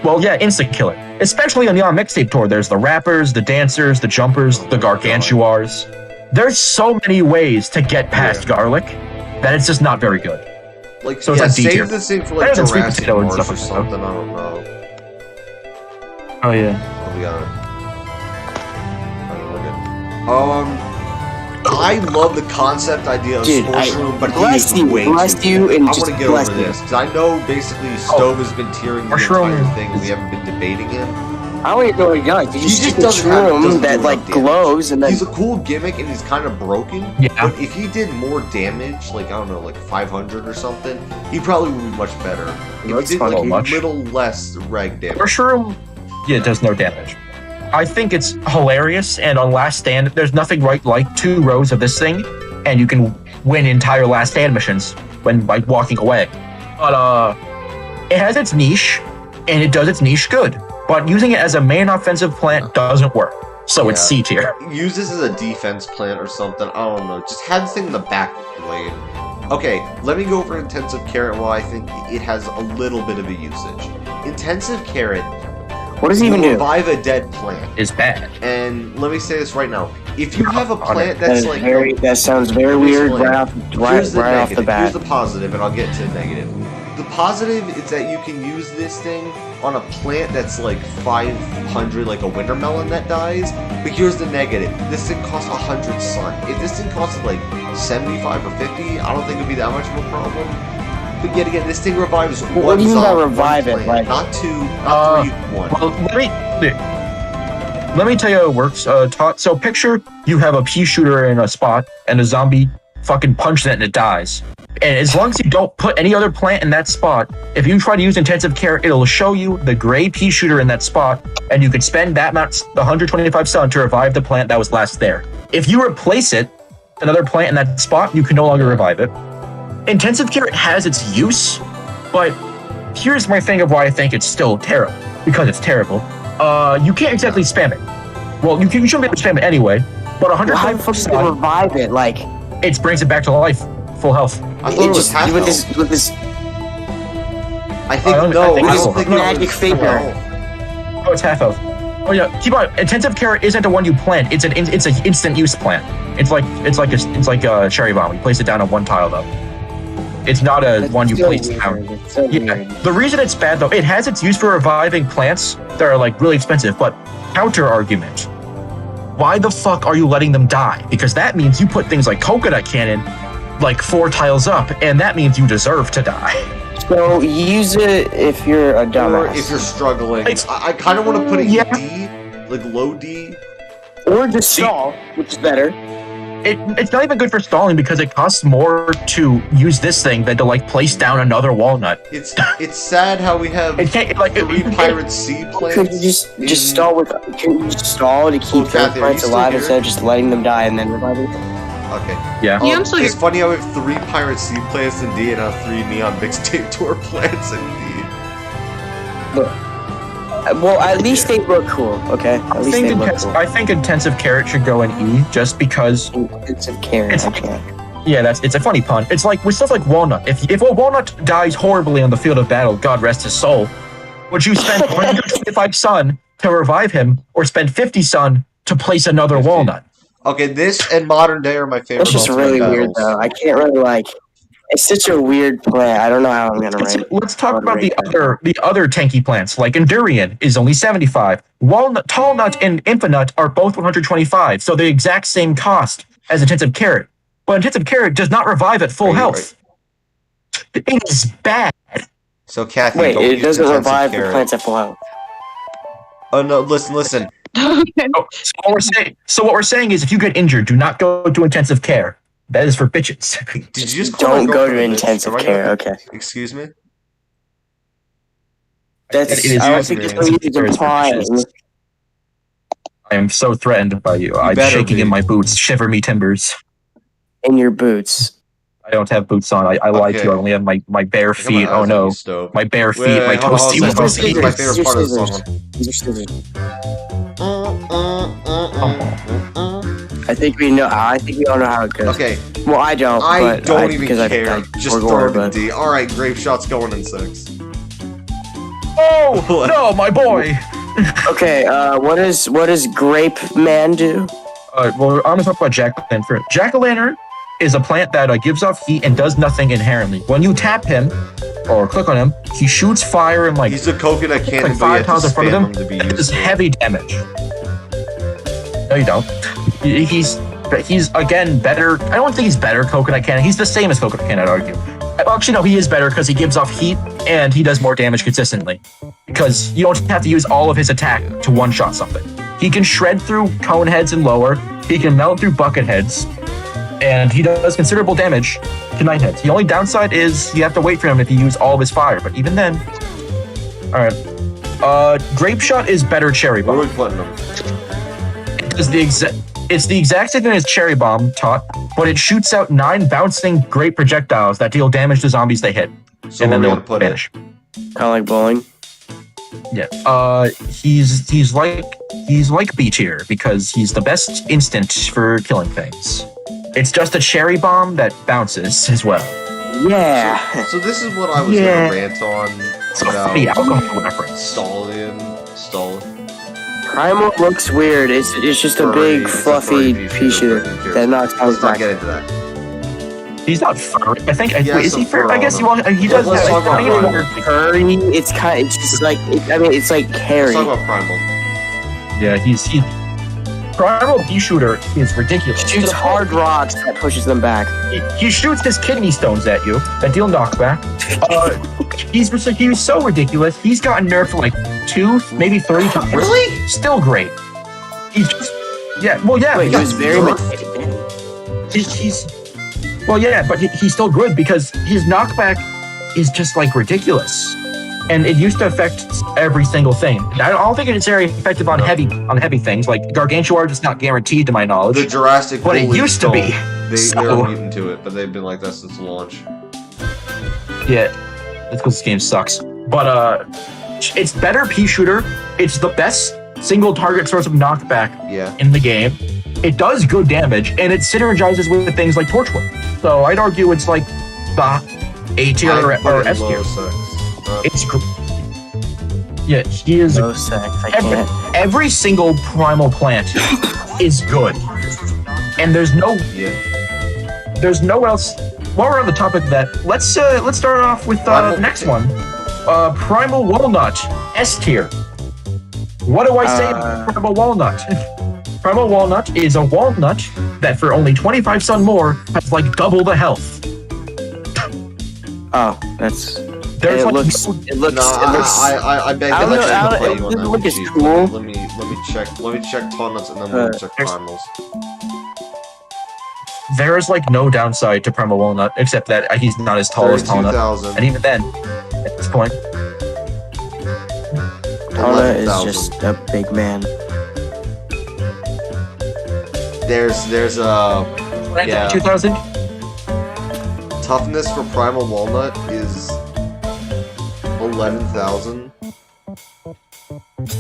well, yeah, insta-kill it. Especially on the On Mixtape Tour, there's the rappers, the dancers, the jumpers, the gargantuars. There's so many ways to get past garlic that it's just not very good. Like, So it's yeah, like D tier. save this thing for like Better than sweet Jurassic potato and Marsh stuff or like that. something. I don't know. Oh yeah. We got it. I love the concept idea of Dude, Sports Room, but he bless is you, way bless too you, good. and I just want to get bless over you. this because I know basically Stove has been tearing the Mushroom. entire thing, and we haven't been debating him. I want to go young. Did you He stick just a doesn't have- shroom doesn't that do like enough damage. glows and then He's a cool gimmick, and he's kind of broken. Yeah. But if he did more damage, like I don't know, like 500 or something, he probably would be much better. If That's he did not like a much. little less reg damage. Mushroom, yeah, it does no damage. I think it's hilarious, and on Last Stand, there's nothing right like 2 rows of this thing, and you can win entire Last Stand missions when like walking away. But it has its niche, and it does its niche good. But using it as a main offensive plant doesn't work. So it's Yeah. C tier. Use this as a defense plant or something. I don't know. Just have this thing in the back lane. Okay, let me go over intensive carrot and why I think it has a little bit of a usage. Intensive carrot what does he even will do? revive a dead plant. Is bad. And let me say this right now. If you have a plant That that's is like that sounds very Let me weird explain. right off Here's the off the negative. Here's bat. the positive, and I'll get to the negative. The positive is that you can use this thing on a plant that's like 500, like a winter melon that dies. But here's the negative. This thing costs 100 sun. If this thing costs like 75 or 50, I don't think it'd be that much of a problem. But yet again, this thing revives What one do you mean by zombie, revive one it? plant, Like- not 2, not 3, 1. Well, let me tell you how it works. So picture you have a pea shooter in a spot, and a zombie fucking punches it and it dies. And as long as you don't put any other plant in that spot, if you try to use intensive care, it'll show you the gray pea shooter in that spot, and you could spend that amount, the 125 sun, to revive the plant that was last there. If you replace it, another plant in that spot, you can no longer revive it. Intensive care has its use, but here's my thing of why I think it's still terrible. Because it's terrible. You can't exactly spam it. Well, you shouldn't be able to spam it anyway, but How the fuck 125 does it sun, revive it? Like it brings it back to life, full health. I thought it was half with health. this I think I don't- no, I think I it's don't think it magic was figure. full health. Oh, it's half health. Oh yeah, keep on. Intensive care isn't the one you plant. It's an instant use plant. It's like a cherry bomb. You place it down on one tile though. It's not a one you place down. It's so Yeah. weird. The reason it's bad though, it has its use for reviving plants that are like really expensive, but counter argument. Why the fuck are you letting them die? Because that means you put things like coconut cannon like 4 tiles up, and that means you deserve to die. So use it if you're a Or dumbass. if you're struggling. It's- I kind of want to put it Yeah. in D, like low D. Or just See- Saul, which is better. it's not even good for stalling because it costs more to use this thing than to like place down another walnut. It's sad how we have It can't like three pirate seed plants. Could you just stall with? Can you just stall to keep Kathy, those are you plants still alive here? instead of just letting them die and then reviving them? Okay. Yeah. Yeah, I'm still It's here. funny how we have 3 pirate seed plants in D and have 3 neon mixtape tour plants in D. Well, at least they look cool. Okay, at least they look cool. I think intensive carrot should go in E just because. Intensive carrot. It's- Okay. Yeah, it's a funny pun. It's like with stuff like walnut. If a walnut dies horribly on the field of battle, God rest his soul, would you spend 125 sun to revive him, or spend 50 sun to place another 50. walnut? Okay, this and modern day are my favorite. That's just ultimate really weird, battles. though. I can't really like. It's such a weird plant. I don't know how I'm gonna rank. Let's talk about the other tanky plants, like Endurian is only 75. Walnut, Tallnut, and Infinite are both 125, so the exact same cost as intensive carrot. But intensive carrot does not revive at full Right, health. It is bad. So Kathy, Wait, don't it use doesn't intensive revive the carrot. plants at full health. Oh no! Listen. Okay. Oh, so what we're saying is, if you get injured, do not go to intensive care. That is for bitches. Did you just call my Don't go girlfriend to a bitch? intensive Am I care. gonna- Okay. Excuse me. That's. It is I don't using think it. that's what he's implying. I am so threatened by you. I'm better shaking be. in my boots. Shiver me timbers. In your boots. I don't have boots on. I lied to Okay. you. I only have my bare I got my feet. eyes Oh on no. you, Stove. My bare feet, Wait, my hold on, toasty hold on. These are This is my favorite scissors. part of the These are song. These are scissors. I think we know. I think we all know how it goes. Okay, Well, I don't. I but don't even because care. I Just we're throw it going, in D. All right, Grape Shot's going in 6. Oh no, my boy. Okay. What does Grape Man do? Well, I'm gonna talk about Jack-o'-lantern first. Jack-o'-lantern is a plant that gives off heat and does nothing inherently. When you tap him or click on him, he shoots fire and like He's a coconut cannon, like but 5 you have tiles to in front spam of him to be him. It does useful. heavy damage. No, you don't. He's again better. I don't think he's better coconut cannon. He's the same as coconut cannon, I'd argue. Actually, no, he is better because he gives off heat and he does more damage consistently. Because you don't have to use all of his attack to one-shot something. He can shred through cone heads and lower. He can melt through bucket heads. And he does considerable damage to night heads. The only downside is you have to wait for him if you use all of his fire. But even then... Alright. Grape Shot is better Cherry Where are Bomb. we putting him? It's the exact same thing as Cherry Bomb taught, but it shoots out 9 bouncing great projectiles that deal damage to zombies they hit. So and then where are we they'll gonna put it? vanish. Kind of like bowling. Yeah. He's like B tier because he's the best instant for killing things. It's just a cherry bomb that bounces as well. Yeah. So this is what I was Yeah. gonna rant on So about funny alcohol reference. Stall. Primal looks weird. It's just a big It's a fluffy furry pea shooter that knocks out Let's not back. get into that. He's not furry. I think. Yeah, Wait, is he some furry? fur I guess on he, him. he does. Let's have talk about I think Primal. more- Curry. It's just like. It's like Let's hairy. talk about Primal. Yeah, he's Primal Bee Shooter is ridiculous. Shoots hard rocks that pushes them back. He shoots his kidney stones at you that deal knockback. He's so ridiculous. He's gotten nerfed like 2, maybe 3 times. Really? Still great. He's just yeah. Well, yeah. Wait, he because was very much. he's well, yeah, but he's still good because his knockback is just like ridiculous, and it used to affect every single thing. I don't think it's very effective on heavy things like Gargantuar. Is not guaranteed to my knowledge. The Jurassic But it Bullies used to be. They're So- mutant to it, but they've been like that since launch. Yeah, that's because this game sucks. But it's better pea shooter. It's the best single target source of knockback Yeah. in the game. It does good damage, and it synergizes with things like Torchwood. So I'd argue it's like the A tier or S tier. It's yeah, he is. No sex. I can't. Every single primal plant is good, and there's no else. While we're on the topic of that, let's start off with the next one. Primal Wallnut, S tier. What do I say about Primal Wallnut? Primal Wallnut is a walnut that for only 25 sun more has like double the health. Oh, that's. There's It like looks. no- It looks. I beg I to don't know, I let don't- you play it on that look is cheat. cool. Let me check Tauntauns and then we'll check there's- Primals. There's like no downside to Primal Wallnut except that he's not as tall as Tallnut. 32,000. And even then, at this point, Tona is 11,000. just a big man. There's a yeah. 2,000. Toughness for Primal Wallnut is 11,000.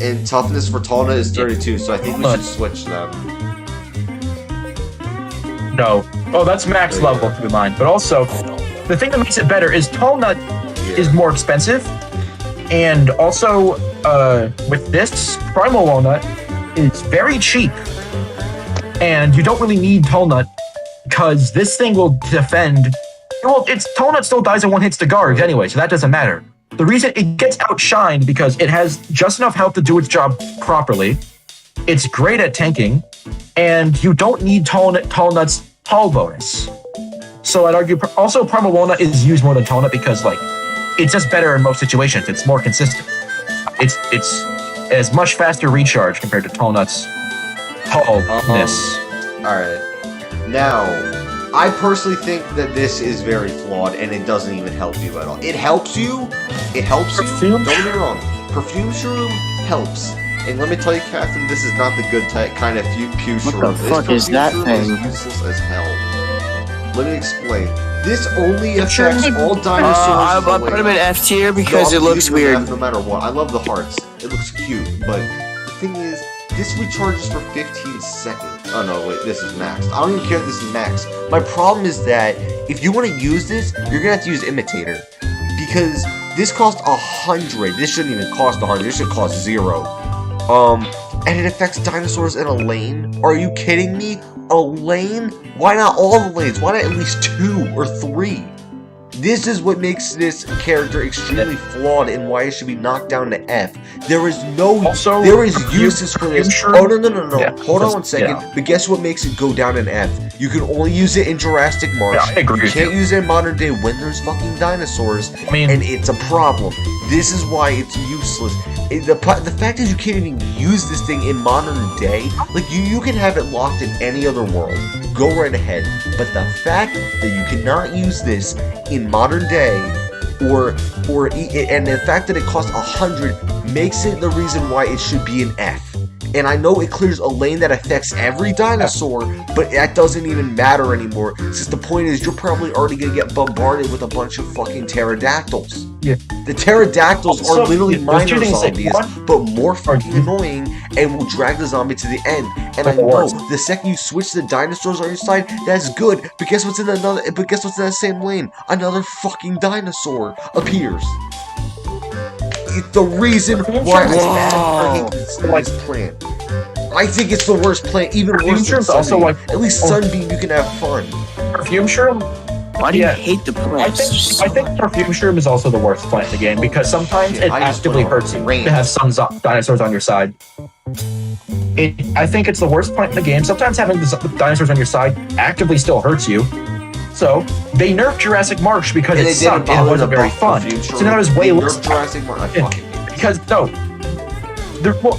And toughness for Tallnut is 32, so I think we should switch them. No. Oh, that's max level, keep in mind. But also, the thing that makes it better is Tallnut is more expensive. And also, with this, Primal Wallnut is very cheap. And you don't really need Tallnut because this thing will defend. Well, Tallnut still dies in one hits to guards anyway, so that doesn't matter. The reason it gets outshined because it has just enough health to do its job properly. It's great at tanking, and you don't need Tallnut's tall bonus. So I'd argue also Primal Wallnut is used more than Tallnut because like it's just better in most situations. It's more consistent. It's as much faster recharge compared to Tallnut's tallness. Alright. Now, I personally think that this is very flawed and it doesn't even help you at all. It helps you. Don't get me wrong. Perfume Shroom helps. And let me tell you, Catherine, this is not the good kind of Pew Shroom. What the fuck is that thing? Is useless as hell. Let me explain. This only affects all dinosaurs. I put him in F tier because it looks weird. No matter what. I love the hearts. It looks cute. But the thing is, this recharges for 15 seconds. Oh no, wait, this is maxed. I don't even care if this is maxed. My problem is that if you want to use this, you're gonna have to use Imitator. Because this costs 100. This shouldn't even cost 100. This should cost 0. And it affects dinosaurs in a lane? Are you kidding me? A lane? Why not all the lanes? Why not at least 2 or 3? This is what makes this character extremely flawed and why it should be knocked down to F. There is uses for this. Oh, no. Yeah, Hold on one second. Yeah. But guess what makes it go down in F? You can only use it in Jurassic Marsh. Yeah, I agree you with can't you. use it in modern day when there's fucking dinosaurs. I mean, and it's a problem. This is why it's useless. The fact is you can't even use this thing in modern day. Like, you can have it locked in any other world. Go right ahead. But the fact that you cannot use this in modern day, and the fact that it costs 100 makes it the reason why it should be an F. And I know it clears a lane that affects every dinosaur, but that doesn't even matter anymore. Since the point is, you're probably already gonna get bombarded with a bunch of fucking pterodactyls. Yeah. The pterodactyls Also, are literally there's minor two things, like, zombies, one- but more fucking annoying, and will drag the zombie to the end. And I know the second you switch the dinosaurs on your side, that's good. But guess what's in that same lane? Another fucking dinosaur appears. It's the reason why I hate this plant. I think it's the worst plant, even worse than also Sunbeam. At least Sunbeam, you can have fun. Perfume Shroom? Why do you Yeah. hate the plants? I think Perfume Shroom is also the worst plant in the game because sometimes it I just actively went on hurts you rain. to have some dinosaurs on your side. I think it's the worst plant in the game. Sometimes having the dinosaurs on your side actively still hurts you. So they nerfed Jurassic Marsh because it sucked and it wasn't very fun. So now there's way less. Jurassic Marsh. I fucking hate it. Because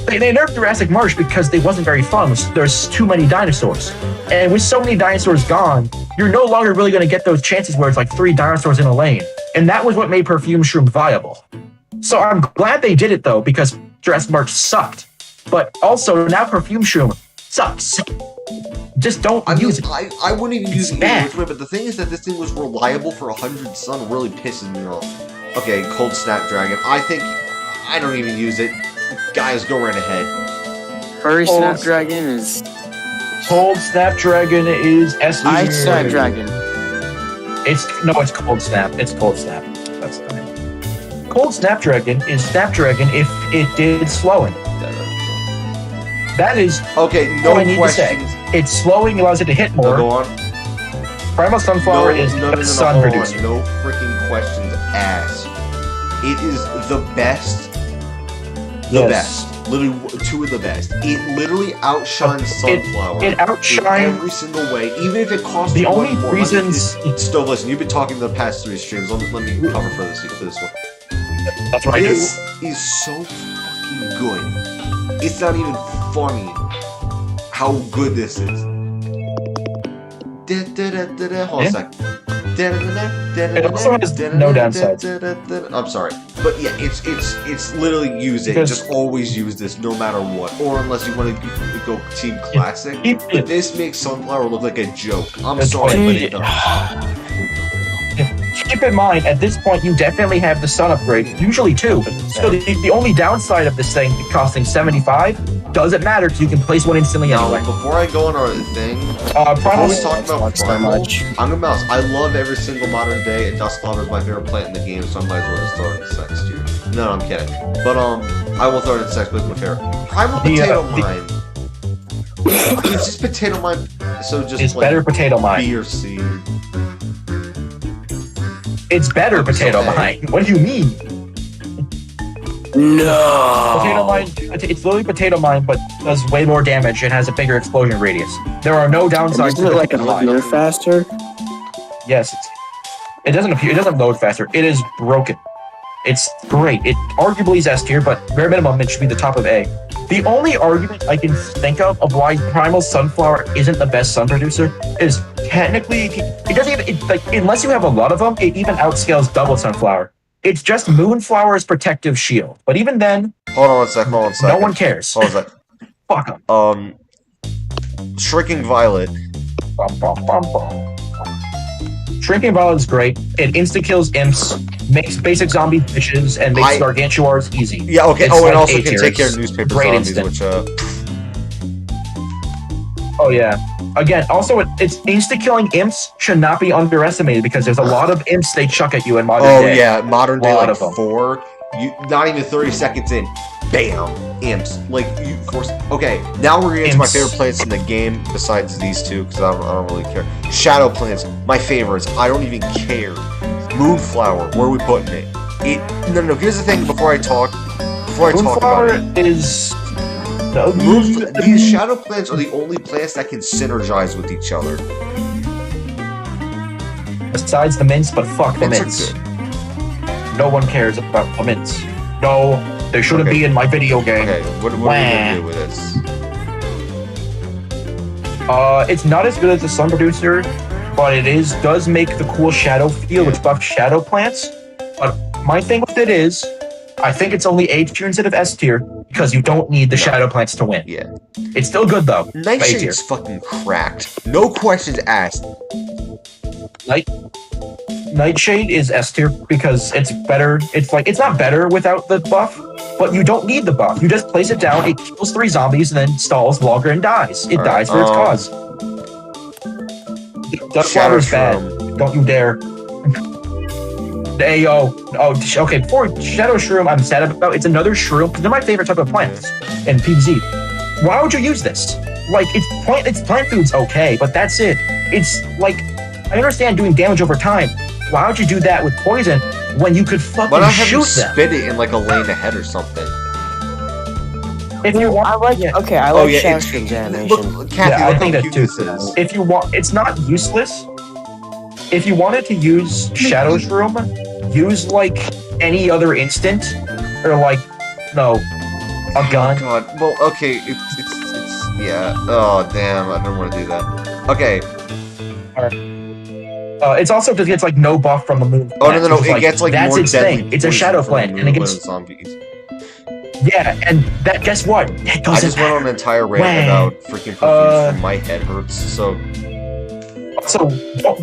they nerfed Jurassic Marsh because they wasn't very fun. There's too many dinosaurs, and with so many dinosaurs gone, you're no longer really going to get those chances where it's like 3 dinosaurs in a lane, and that was what made Perfume Shroom viable. So I'm glad they did it though because Jurassic Marsh sucked, but also now Perfume Shroom sucks. Just don't use it. I wouldn't even use it bad. either which way, but the thing is that this thing was reliable for 100 sun really pisses me off. Okay, Cold Snapdragon. I don't even use it. Guys, go right ahead. Furry Snapdragon is... Cold Snapdragon is S. Ice Snapdragon. It's Cold Snap. It's Cold Snap. That's the name. Cold Snapdragon is Snapdragon if it did slowing. That is Okay, all no I need questions. to say. It's slowing, allows it to hit more. Go on. Primal Sunflower is sun hold on. reducer. No freaking questions asked. It is the best. The Yes. best. Literally 2 of the best. It literally outshines Sunflower. It outshines in every single way, even if it costs the you only one more. reasons. Stove, listen, you've been talking the past 3 streams. Let me cover for this one. That's what I do. This is so fucking good. It's not even funny how good this is. Hold on a sec. It also has no downsides. I'm sorry, but yeah, it's literally use it. Because- Just always use this, no matter what, or unless you want to go Team Classic. But this makes Sunflower look like a joke. I'm That's sorry, but it Dude. does. Keep in mind, at this point, you definitely have the sun upgrade, usually two. So the only downside of this thing costing 75 doesn't matter because you can place one instantly Now, anyway. before I go on our thing, before Primal, we talk about so Primal, much. I'm gonna mouse. I love every single modern day, and Dustflopper is my favorite plant in the game, so I might as well just throw it in sex tier. No, I'm kidding. But I will throw it in sex, but it's my favorite. Primal Potato Mine. It's just Potato Mine, so just it's like better potato mine. B or C. It's better It's potato okay. mine. What do you mean? No. Potato mine, it's literally potato mine, but does way more damage and has a bigger explosion radius. There are no downsides Isn't to it like potato a mine. year faster? Yes, it doesn't appear. It doesn't load faster. It is broken. It's great. It arguably is S tier, but bare minimum it should be the top of A. The only argument I can think of why Primal Sunflower isn't the best sun producer is technically it doesn't even like unless you have a lot of them, it even outscales Double Sunflower. It's just Moonflower's protective shield, but even then, Hold on one sec. no one cares. Hold on a sec. Fuck them. Shrinking Violet. Shrinking Violet is great. It insta kills imps, makes basic zombie bitches, and makes gargantuars easy. Yeah, okay. It's And like also A can tier. take care of It's newspaper great zombies, instant. which Oh yeah. Again, also it's insta killing imps should not be underestimated because there's a lot of imps they chuck at you in modern day. oh yeah, modern day Lot like of 'em. 4. You not even 30 seconds in, bam, imps. Like you, of course. Okay, now we're getting to my Imps. favorite plants in the game besides these two because I don't really care. Shadow plants, my favorites. I don't even care. Moonflower, where are we putting it? No. Here's the thing. Before I talk about it. Moonflower is These shadow plants are the only plants that can synergize with each other. besides the mints, but fuck the Mints mints. are good. No one cares about the mints. No, they shouldn't Okay. be in my video game. Okay, what are we gonna do with this? It's not as good as the sun producer, but does make the cool shadow feel, which buffs shadow plants. But my thing with it is, I think it's only A tier instead of S tier because you don't need the shadow plants to win. Yeah. It's still good though. A tier. Nightshade's fucking cracked. No questions asked. Nightshade is S tier because it's better. It's not better without the buff, but you don't need the buff. You just place it down, it kills 3 zombies, and then stalls longer and dies. It Alright, dies for its cause. Shadow Dustflopper's bad. Don't you dare. Hey, okay, before Shadow Shroom, I'm sad about. It's another shroom, because they're my favorite type of plants in PvZ. Why would you use this? Like, its plant food's okay, but that's it. It's like, I understand doing damage over time. Why would you do that with poison when you could Why fucking not have you shoot them? spit it in like a lane ahead or something? If you want, I like yeah. okay, I Oh, like yeah, Shadow it's- Shroom's animation. Look, Kathy, Yeah, I look think how that cute too. this is. If you want, it's not useless. If you wanted to use Shadow Shroom, use like any other instant, or like a gun. God, well, okay, it's yeah. Oh damn, I don't want to do that. Okay. It's also just gets like no buff from the moon. Oh no, It's it gets like that's more its deadly. thing. It's a poison shadow from plant, and it moonlit gets zombies. yeah, and that guess what? That I doesn't just went on an entire rant Wah. about freaking perfumes from my head hurts. So So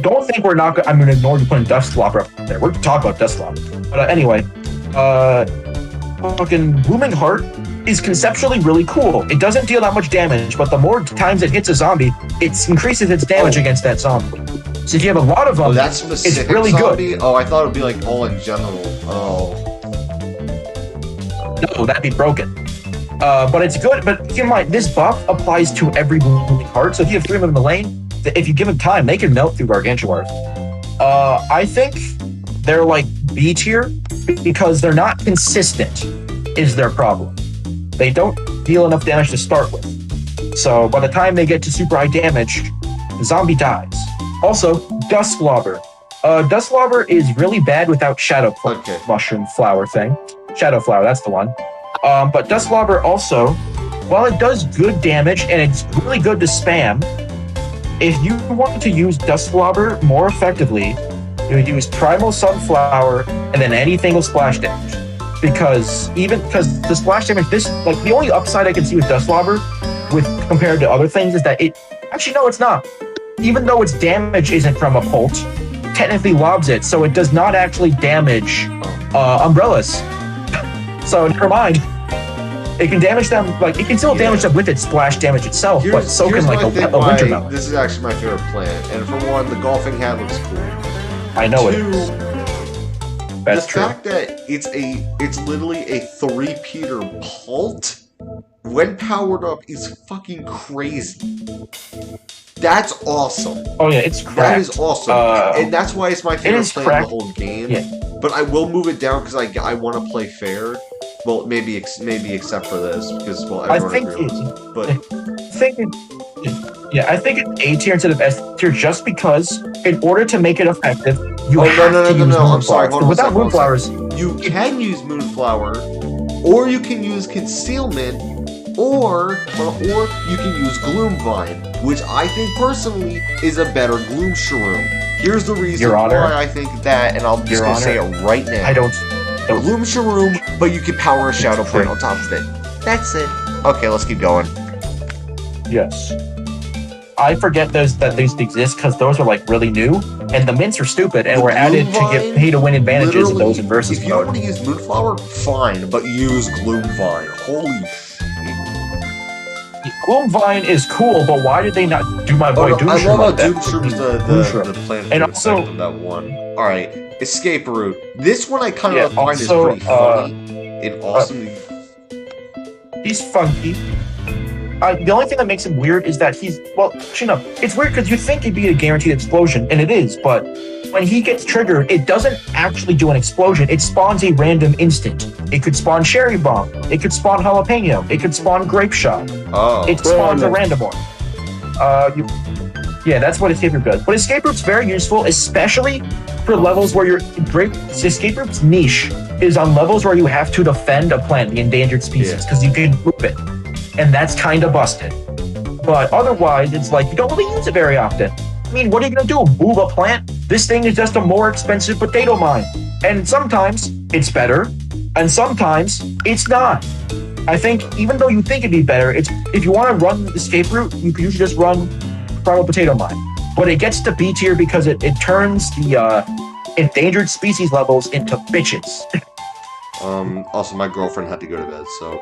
don't think we're not. I'm gonna ignore you putting Dustflopper up there. We're talking about Dustflopper. But anyway, fucking Blooming Heart is conceptually really cool. It doesn't deal that much damage, but the more times it hits a zombie, it increases its damage against that zombie. So if you have a lot of them, oh, that's specific really good. zombie? Oh, I thought it would be like all in general. Oh. no, that'd be broken. But it's good. But keep in mind, this buff applies to every Blooming Heart. So if you have 3 of them in the lane, if you give them time, they can melt through Gargantuars. I think they're like B tier because they're not consistent. Is their problem? They don't deal enough damage to start with. So by the time they get to super high damage, the zombie dies. Also, Dustflopper. Dustflopper is really bad without Shadow Okay. Mushroom Flower thing. Shadow Flower, that's the one. But Dustflopper also, while it does good damage and it's really good to spam, if you want to use Dustflopper more effectively, you would use Primal Sunflower and then anything with splash damage. Because the splash damage, the only upside I can see with Dustflopper with compared to other things is that it's not. Even though its damage isn't from a Pult, technically lobs it, so it does not actually damage umbrellas. So never mind. It can damage them, it can still damage them with its splash damage itself, but so can a winter melon. This is actually my favorite plant, and for one, the golfing hat looks cool. I know it Two, is. That's true. The fact that it's literally a 3-peter Pult when powered up is fucking crazy. That's awesome. Oh yeah, it's cracked. That is awesome, and that's why it's my favorite plant in the whole game. Yeah. But I will move it down because I want to play fair. Well, maybe except for this because everyone agrees. I think it's A tier instead of S tier just because in order to make it effective, you have to use I'm sorry. Hold on without moonflowers, you can use Moonflower, or you can use Concealment, or you can use Gloomvine, which I think personally is a better Gloom Shroom. Here's the reason why I think that, and I'm just gonna say it right now. I don't. Gloom Shroom, but you can power a Shadow Plant on top of it. That's it. Okay, let's keep going. Yes. I forget that these exist because those are really new, and the mints are stupid and were added to get pay-to-win advantages of those in versus mode. If you want to use Moonflower, fine, but use Gloomvine. Holy shit. Gloomvine is cool, but why did they not do my boy Doomshroom? I love how like that? Doomshroom's the plant and also from that one. Alright, Escape Route. This one I kind of find is also, pretty funny and awesome. He's funky. The only thing that makes him weird is that it's weird because you think it'd be a guaranteed explosion, and it is, but when he gets triggered, it doesn't actually do an explosion. It spawns a random instant. It could spawn Cherry Bomb. It could spawn Jalapeno. It could spawn Grape Shot. Oh. It spawns a random one. That's what Escape Route does. But Escape Route's very useful, especially for levels where Escape Route's niche is on levels where you have to defend a plant, the endangered species, because you can move it. And that's kind of busted. But otherwise, it's you don't really use it very often. I mean, what are you going to do? Move a plant? This thing is just a more expensive potato mine. And sometimes it's better, and sometimes it's not. I think, even though you think it'd be better, if you want to run the Escape Route, you can usually just run Primal Potato Mine. But it gets to B tier because it turns the endangered species levels into bitches. Also, my girlfriend had to go to bed, so...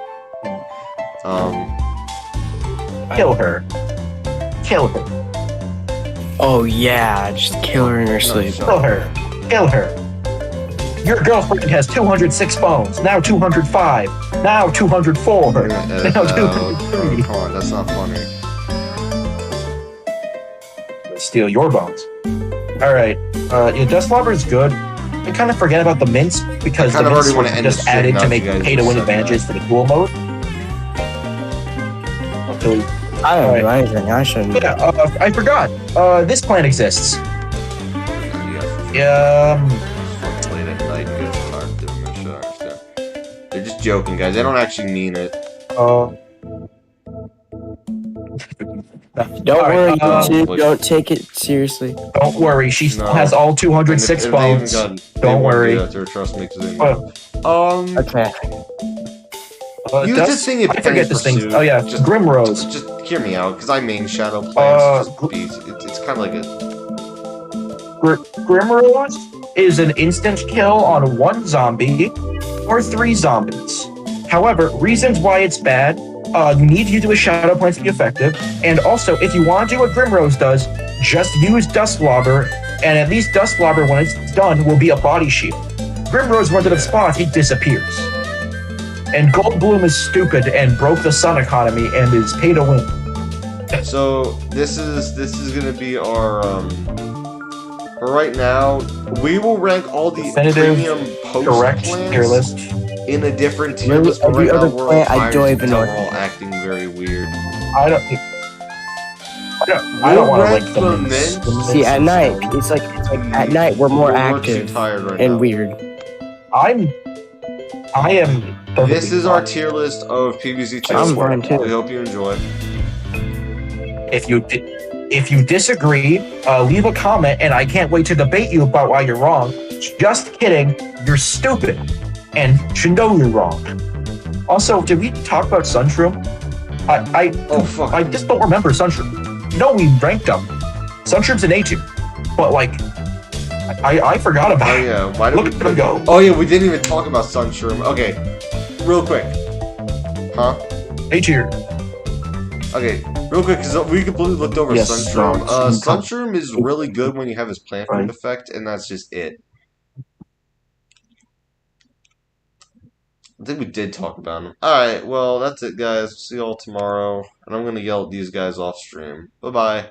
Kill her. Kill her. Oh yeah, just kill her in her sleep. Kill her. Kill her. Your girlfriend has 206 bones, now 205, now 204, now 203. Come on, that's not funny. Steal your bones. Alright, Dustflopper is good. I kind of forget about the mints because the mints were just added to make pay-to-win advantages for the duel mode. I don't do anything. I shouldn't. Yeah, I forgot. This plant exists. Late at night, get tired doing this shit. They're just joking, guys. They don't actually mean it. Don't worry, YouTube. Don't take it seriously. Don't worry. She has all 206 bones. Don't worry. Trust me. Okay. Use this thing if I forget this thing. Pursuit. Oh yeah, just Grimrose. Just hear me out, because I main Shadow Plants. It's kind of like a... Grimrose is an instant kill on 1 zombie or 3 zombies. However, reasons why it's bad, you need to use it with Shadow Plants to be effective, and also, if you want to do what Grimrose does, just use Dustflopper, and at least Dustflopper, when it's done, will be a body shield. Grimrose runs out of spots, he disappears. And Goldblum is stupid and broke the sun economy and is pay to win. So this is gonna be our for right now. We will rank all the premium post tier list in a different tier list. But right now we're all I don't even know. We're all acting very weird. I don't want to link them. See, at night it's like at night we're more active and weird. I am. This is our tier list of PvZ tier. I'm fine too. We hope you enjoy. If you If you disagree, leave a comment, and I can't wait to debate you about why you're wrong. Just kidding, you're stupid, and should know you're wrong. Also, did we talk about Sunshroom? Oh, fuck. I just don't remember Sunshroom. No, we ranked them. Sunshroom's an A2, but like, I forgot about it. Oh yeah, why did Look at them go. Oh yeah, we didn't even talk about Sunshroom. Okay, real quick. Huh? A-tier. Okay, real quick, because we completely looked over Yes, Sunshroom. Sunshroom. Sunshroom is really good when you have his plant food Right. effect, and that's just it. I think we did talk about him. Alright, well, that's it, guys. See y'all tomorrow. And I'm going to yell at these guys off stream. Bye-bye.